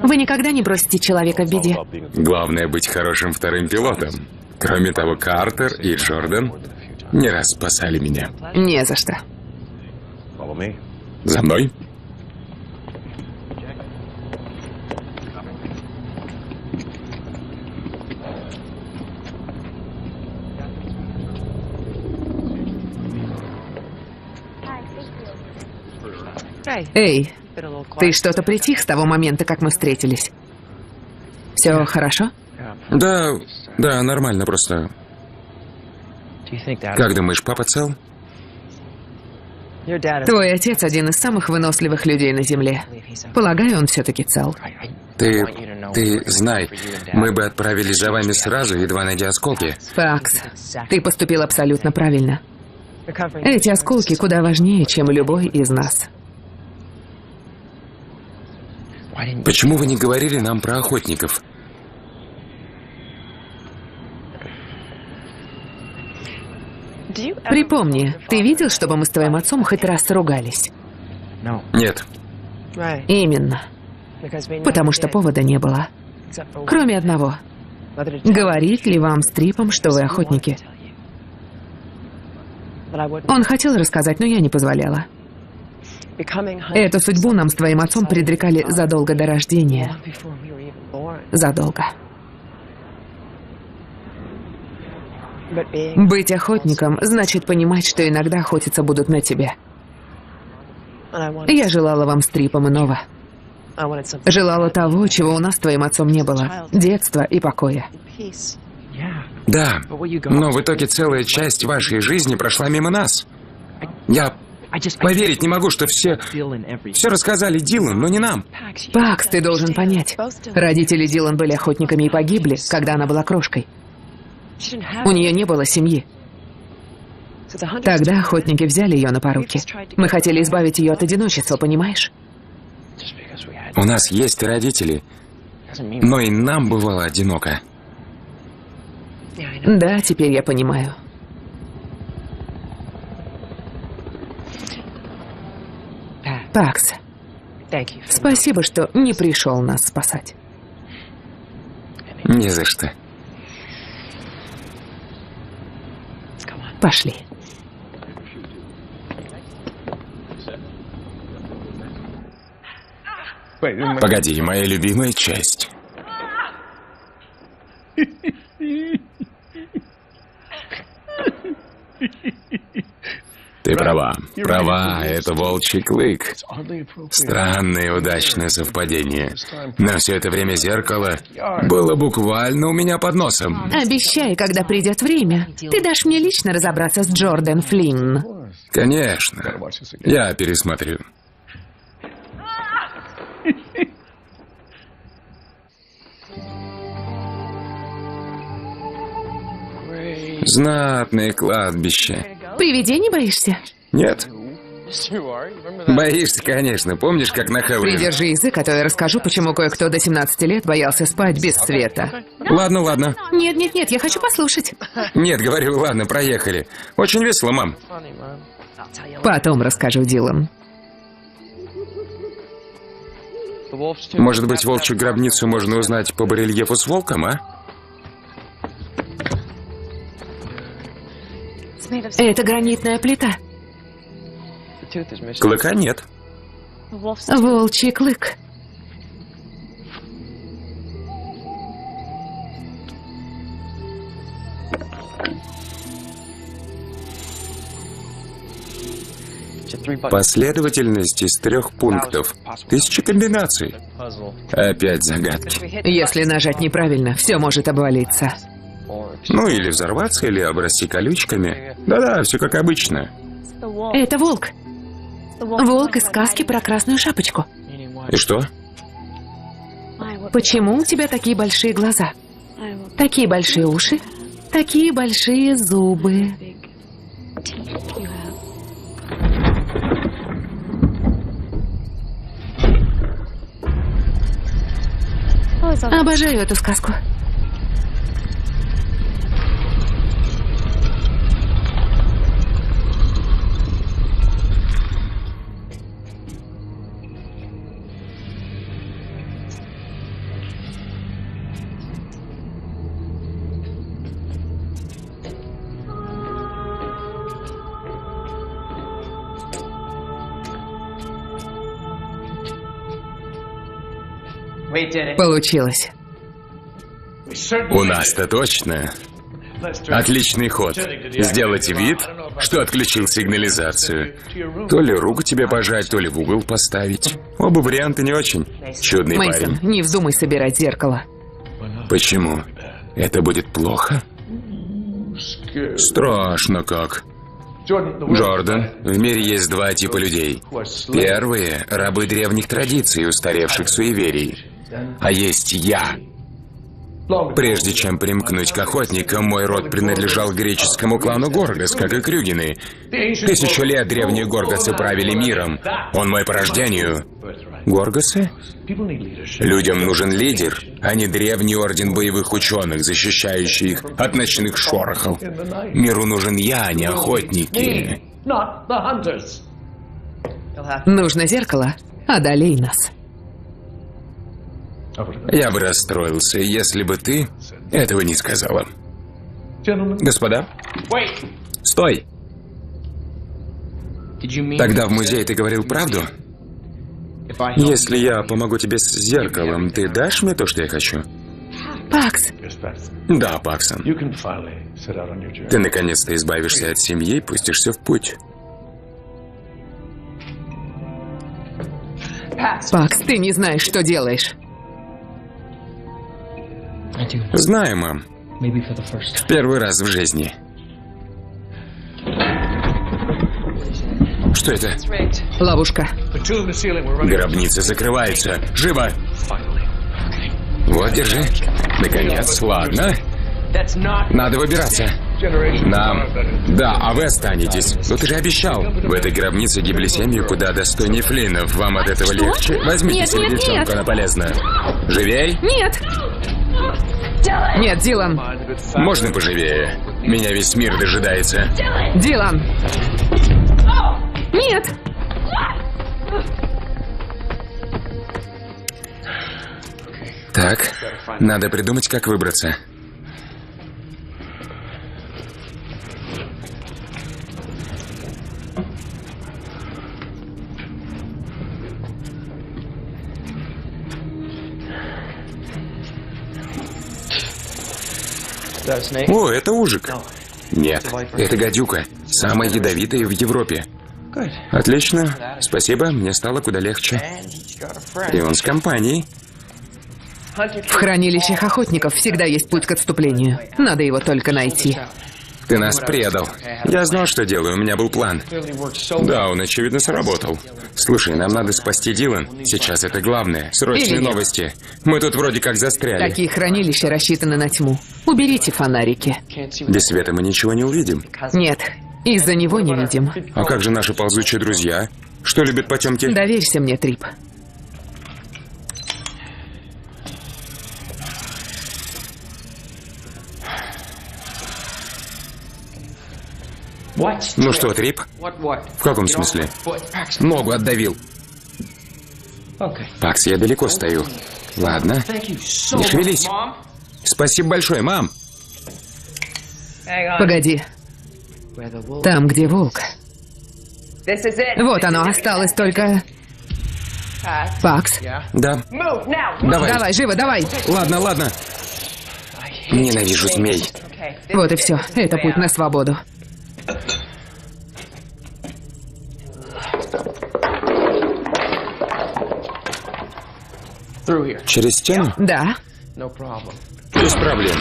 Вы никогда не бросите человека в беде. Главное быть хорошим вторым пилотом. Кроме того, Картер и Джордан не раз спасали меня. Не за что. За мной? Эй, ты что-то притих с того момента, как мы встретились? Все хорошо? Да, нормально просто. Как думаешь, папа цел? Твой отец один из самых выносливых людей на Земле. Полагаю, он все-таки цел. Ты знай, мы бы отправились за вами сразу, едва найдя осколки. Пакс, ты поступил абсолютно правильно. Эти осколки куда важнее, чем любой из нас. Почему вы не говорили нам про охотников? Припомни, ты видел, чтобы мы с твоим отцом хоть раз ругались? Нет. Именно. Потому что повода не было. Кроме одного. Говорить ли вам с Трипом, что вы охотники? Он хотел рассказать, но я не позволяла. Эту судьбу нам с твоим отцом предрекали задолго до рождения. Задолго. Быть охотником значит понимать, что иногда охотиться будут на тебя. Я желала вам с Трипом иного. Желала того, чего у нас с твоим отцом не было. Детства и покоя. Да, но в итоге целая часть вашей жизни прошла мимо нас. Я поверить не могу, что все рассказали Дилан, но не нам. Пакс, ты должен понять. Родители Дилан были охотниками и погибли, когда она была крошкой. У нее не было семьи. Тогда охотники взяли ее на поруки. Мы хотели избавить ее от одиночества, понимаешь? У нас есть родители, но и нам бывало одиноко. Да, теперь я понимаю. Пакс, спасибо, что не пришел нас спасать. Не за что. Пошли. Погоди, моя любимая часть. Ты права. Это волчий клык. Странное удачное совпадение. Но все это время зеркало было буквально у меня под носом. Обещай, когда придет время, ты дашь мне лично разобраться с Джордан Флинн. Конечно. Я пересмотрю. Знатное кладбище. Привидений боишься? Нет. Боишься, конечно. Помнишь, как на Хэллоуин? Придержи язык, а то я расскажу, почему кое-кто до 17 лет боялся спать без света. Ладно. Нет, я хочу послушать. Нет, говорю, ладно, проехали. Очень весело, мам. Потом расскажу, Дилан. Может быть, волчью гробницу можно узнать по барельефу с волком, а? Это гранитная плита. Клыка нет. Волчий клык. Последовательность из 3 пунктов. 1000 комбинаций. Опять загадки. Если нажать неправильно, все может обвалиться. Ну, или взорваться, или обрасти колючками. Да-да, все как обычно. Это волк. Волк из сказки про Красную Шапочку. И что? Почему у тебя такие большие глаза? Такие большие уши? Такие большие зубы. Обожаю эту сказку. Получилось. У нас-то точно. Отличный ход. Сделать вид, что отключил сигнализацию. То ли руку тебе пожать, то ли в угол поставить. Оба варианта не очень. Чудный Мейсон, парень. не вздумай собирать зеркало. Почему? Это будет плохо? Страшно как. Джордан, в мире есть два типа людей. Первые – рабы древних традиций и устаревших суеверий. А есть я. Прежде чем примкнуть к охотникам, мой род принадлежал греческому клану Горгос, как и Крюгины. 1000 лет древние Горгосы правили миром. Он мой по рождению. Горгосы? Людям нужен лидер, а не древний орден боевых ученых, защищающий их от ночных шорохов. Миру нужен я, а не охотники. Нужно зеркало. Одолей нас. Я бы расстроился, если бы ты этого не сказала. Господа, стой! Тогда в музее ты говорил правду? Если я помогу тебе с зеркалом, ты дашь мне то, что я хочу? Пакс, Да, Паксон. Ты наконец-то избавишься от семьи и пустишься в путь. Пакс, ты не знаешь, что делаешь. Знаю, мам. В первый раз в жизни. Что это? Ловушка. Гробница закрывается. Живо! Вот, держи. Наконец, ладно. Надо выбираться. Нам... Да, а вы останетесь. Но ты же обещал. В этой гробнице гибли семьи куда достойнее Флиннов. Вам от этого легче? Возьмите Нет, себе нет, девчонку, нет. она полезна. Живей? Нет! Нет, Дилан! Можно поживее? Меня весь мир дожидается. Дилан! Нет! Так, надо придумать, как выбраться. О, это ужик. Нет, это гадюка. Самая ядовитая в Европе. Отлично. Спасибо, мне стало куда легче. И он с компанией. В хранилищах охотников всегда есть путь к отступлению. Надо его только найти. Ты нас предал. Я знал, что делаю, у меня был план. Да, он, очевидно, сработал. Слушай, нам надо спасти Дилан. Сейчас это главное. Срочные Или нет. новости. Мы тут вроде как застряли. Такие хранилища рассчитаны на тьму. Уберите фонарики. Без света мы ничего не увидим. Нет, из-за него не видим. А как же наши ползучие друзья? Что любят потемки? Доверься мне, Трип. Ну что, Трип? В каком смысле? Ногу отдавил. Пакс, я далеко стою. Ладно. Не шевелись. Спасибо большое, мам. Погоди. Там, где волк. Вот оно, осталось только... Пакс, Да. Давай. давай, живо, давай. Ладно, ладно. Ненавижу змей. Вот и все, это путь на свободу. Через стену? Да. Без проблем.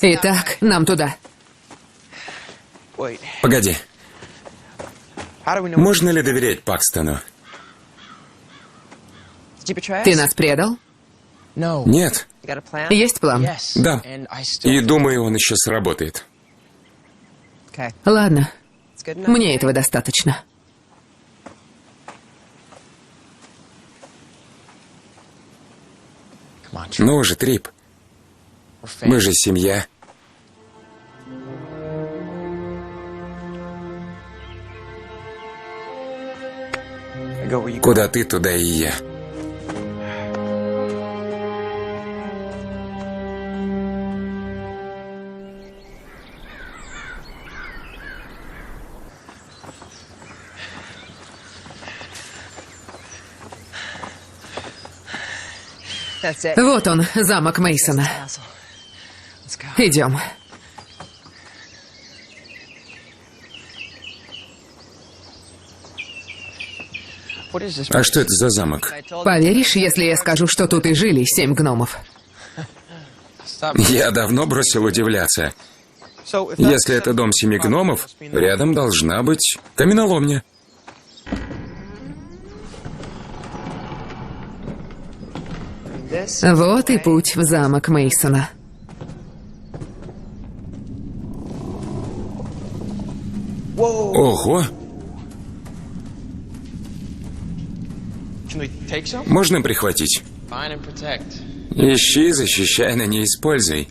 Итак, нам туда. Погоди. Можно ли доверять Пакстону? Ты нас предал? Нет. Есть план? Да. И думаю, он еще сработает. Ладно. Мне этого достаточно. Ну же, Трип. Мы же семья. Куда ты, туда и я. Вот он, замок Мейсона. Идем. А что это за замок? Поверишь, если я скажу, что тут и жили 7 гномов? Я давно бросил удивляться. Если это дом 7 гномов, рядом должна быть каменоломня. Вот и путь в замок Мейсона. Ого! Можно прихватить? Ищи, защищай, но не используй.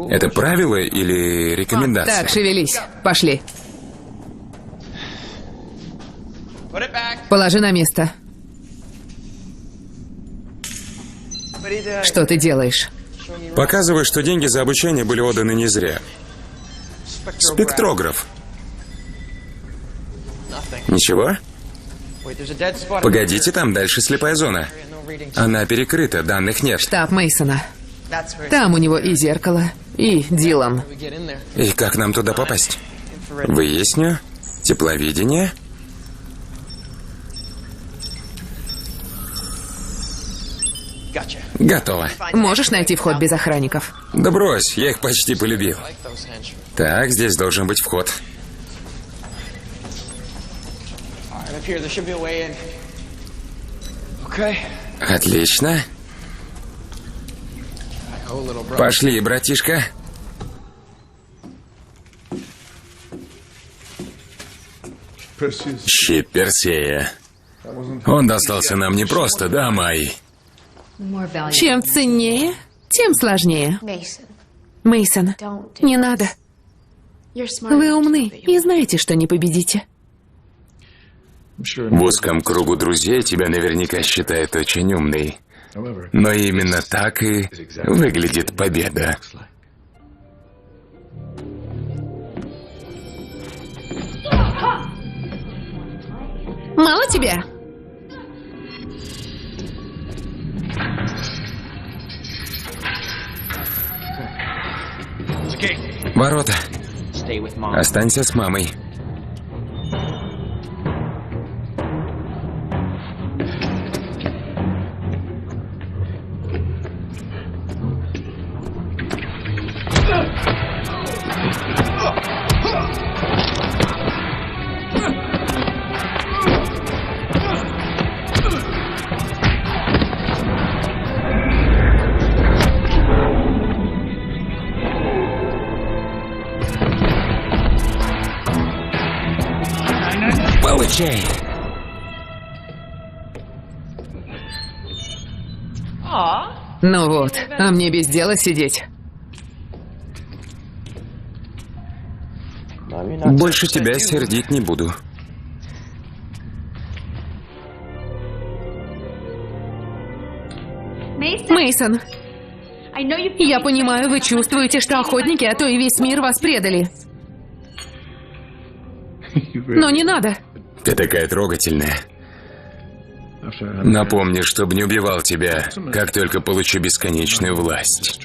Это правило или рекомендация? Так, шевелись. Пошли. Положи на место. Что ты делаешь? Показывай, что деньги за обучение были отданы не зря. Спектрограф. Ничего? Погодите, там дальше слепая зона. Она перекрыта, данных нет. Штаб Мейсона. Там у него и зеркало, и Дилан. И как нам туда попасть? Выясню. Тепловидение. Готово. Можешь найти вход без охранников? Да брось, я их почти полюбил. Так, здесь должен быть вход. Отлично. Пошли, братишка. Щит Персея. Он достался нам не просто, да, Май? Чем ценнее, тем сложнее. Мейсон, не надо. Вы умны и знаете, что не победите. В узком кругу друзей тебя наверняка считают очень умной. Но именно так и выглядит победа. Мало тебя? Ворота. Останься с мамой. Получай. Ну вот, а мне без дела сидеть. Больше тебя сердить не буду. Мейсон, я понимаю, вы чувствуете, что охотники, а то и весь мир вас предали. Но не надо. Ты такая трогательная. Напомни, чтобы не убивал тебя, как только получу бесконечную власть.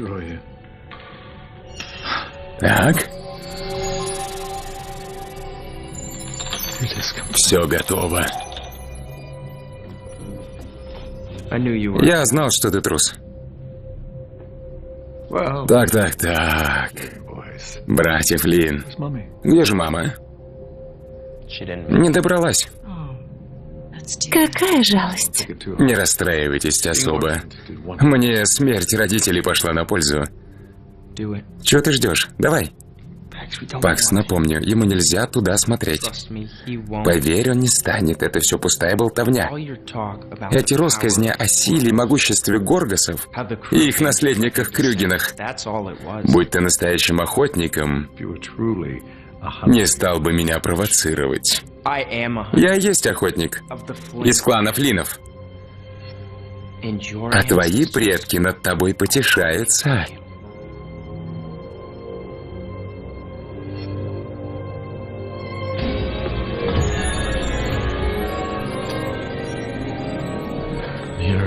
Так. Все готово. Я знал, что ты трус. Так. Братья Флинн. Где же мама? Не добралась. Какая жалость. Не расстраивайтесь особо. Мне смерть родителей пошла на пользу. Чего ты ждешь? Давай. Пакс, напомню, ему нельзя туда смотреть. Поверь, он не станет, это все пустая болтовня. Эти россказни о силе и могуществе Горгасов и их наследниках Крюгинах. Будь ты настоящим охотником, не стал бы меня провоцировать. Я и есть охотник из клана Флиннов. А твои предки над тобой потешаются.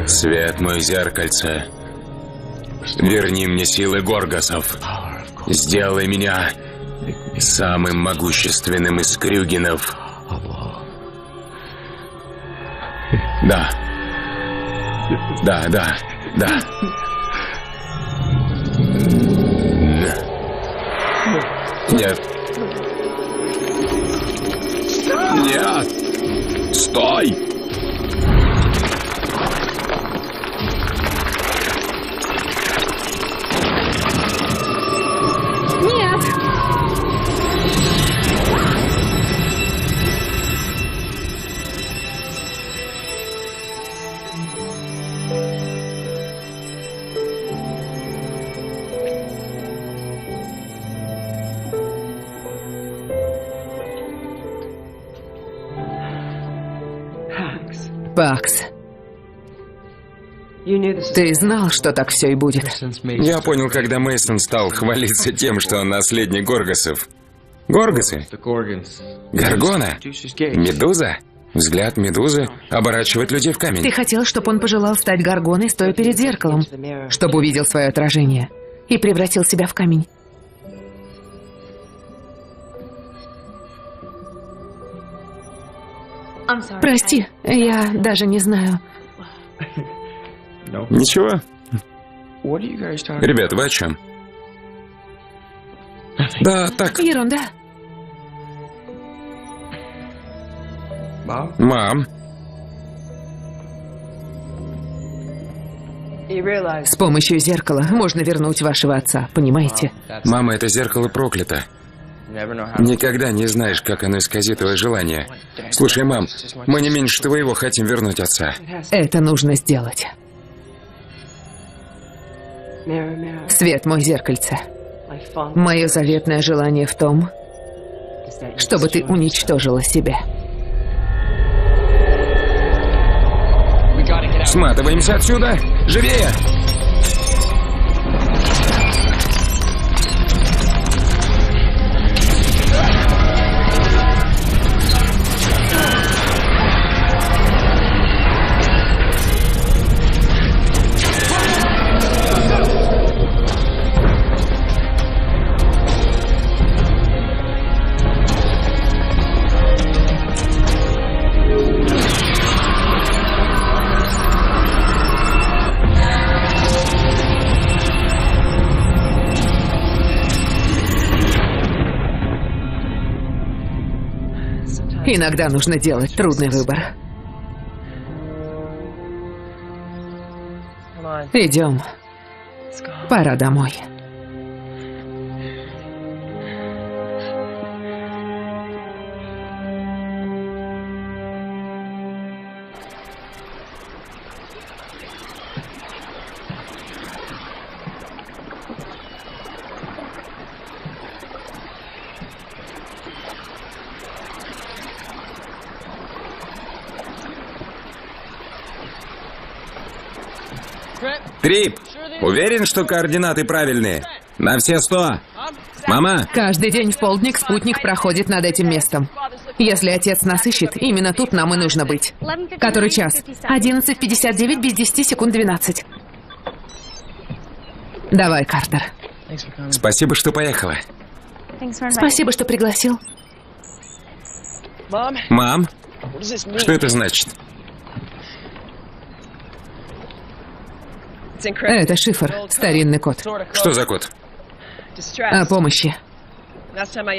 Свет мой зеркальце, верни мне силы Горгасов. Сделай меня самым могущественным из Крюгинов. Да. Нет. Стой! Пакс, ты знал, что так все и будет? Я понял, когда Мейсон стал хвалиться тем, что он наследник Горгасов. Горгасы? Горгона? Медуза? Взгляд Медузы оборачивает людей в камень. Ты хотел, чтобы он пожелал стать Горгоной, стоя перед зеркалом, чтобы увидел свое отражение и превратил себя в камень. Прости, я даже не знаю. Ничего. Ребят, вы о чем? Да, так. Ерунда. Мам. С помощью зеркала можно вернуть вашего отца, понимаете? Мама, это зеркало проклято. Никогда не знаешь, как оно исказит твое желание. Слушай, мам, мы не меньше твоего хотим вернуть отца. Это нужно сделать. Свет, мой зеркальце. Мое заветное желание в том, чтобы ты уничтожила себя. Сматываемся отсюда! Живее! Иногда нужно делать трудный выбор. Идем. Пора домой. Трип, уверен, что координаты правильные? На все 100. Мама? Каждый день в полдник спутник проходит над этим местом. Если отец нас ищет, именно тут нам и нужно быть. Который час? 11:59 без 10 секунд 12. Давай, Картер. Спасибо, что поехала. Спасибо, что пригласил. Мам? Что это значит? Это шифр, старинный код. Что за код? О помощи.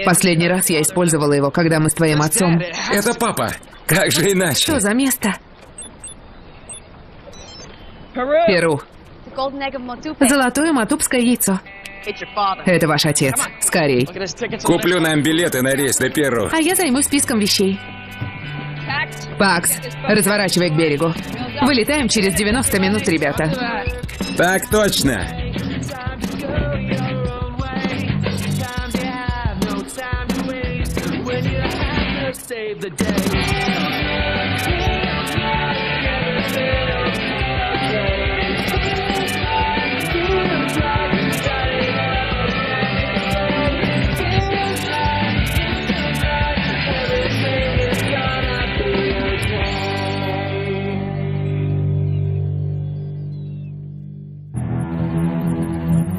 Последний раз я использовала его, когда мы с твоим отцом... Это папа. Как же иначе? Что за место? Перу. Золотое матупское яйцо. Это ваш отец. Скорей. Куплю нам билеты на рейс до Перу. А я займусь списком вещей. Пакс, разворачивай к берегу. Вылетаем через 90 минут, ребята. Так точно.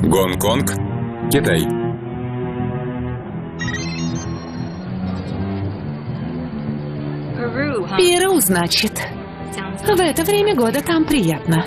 Гонконг, Китай. Перу, значит. В это время года там приятно.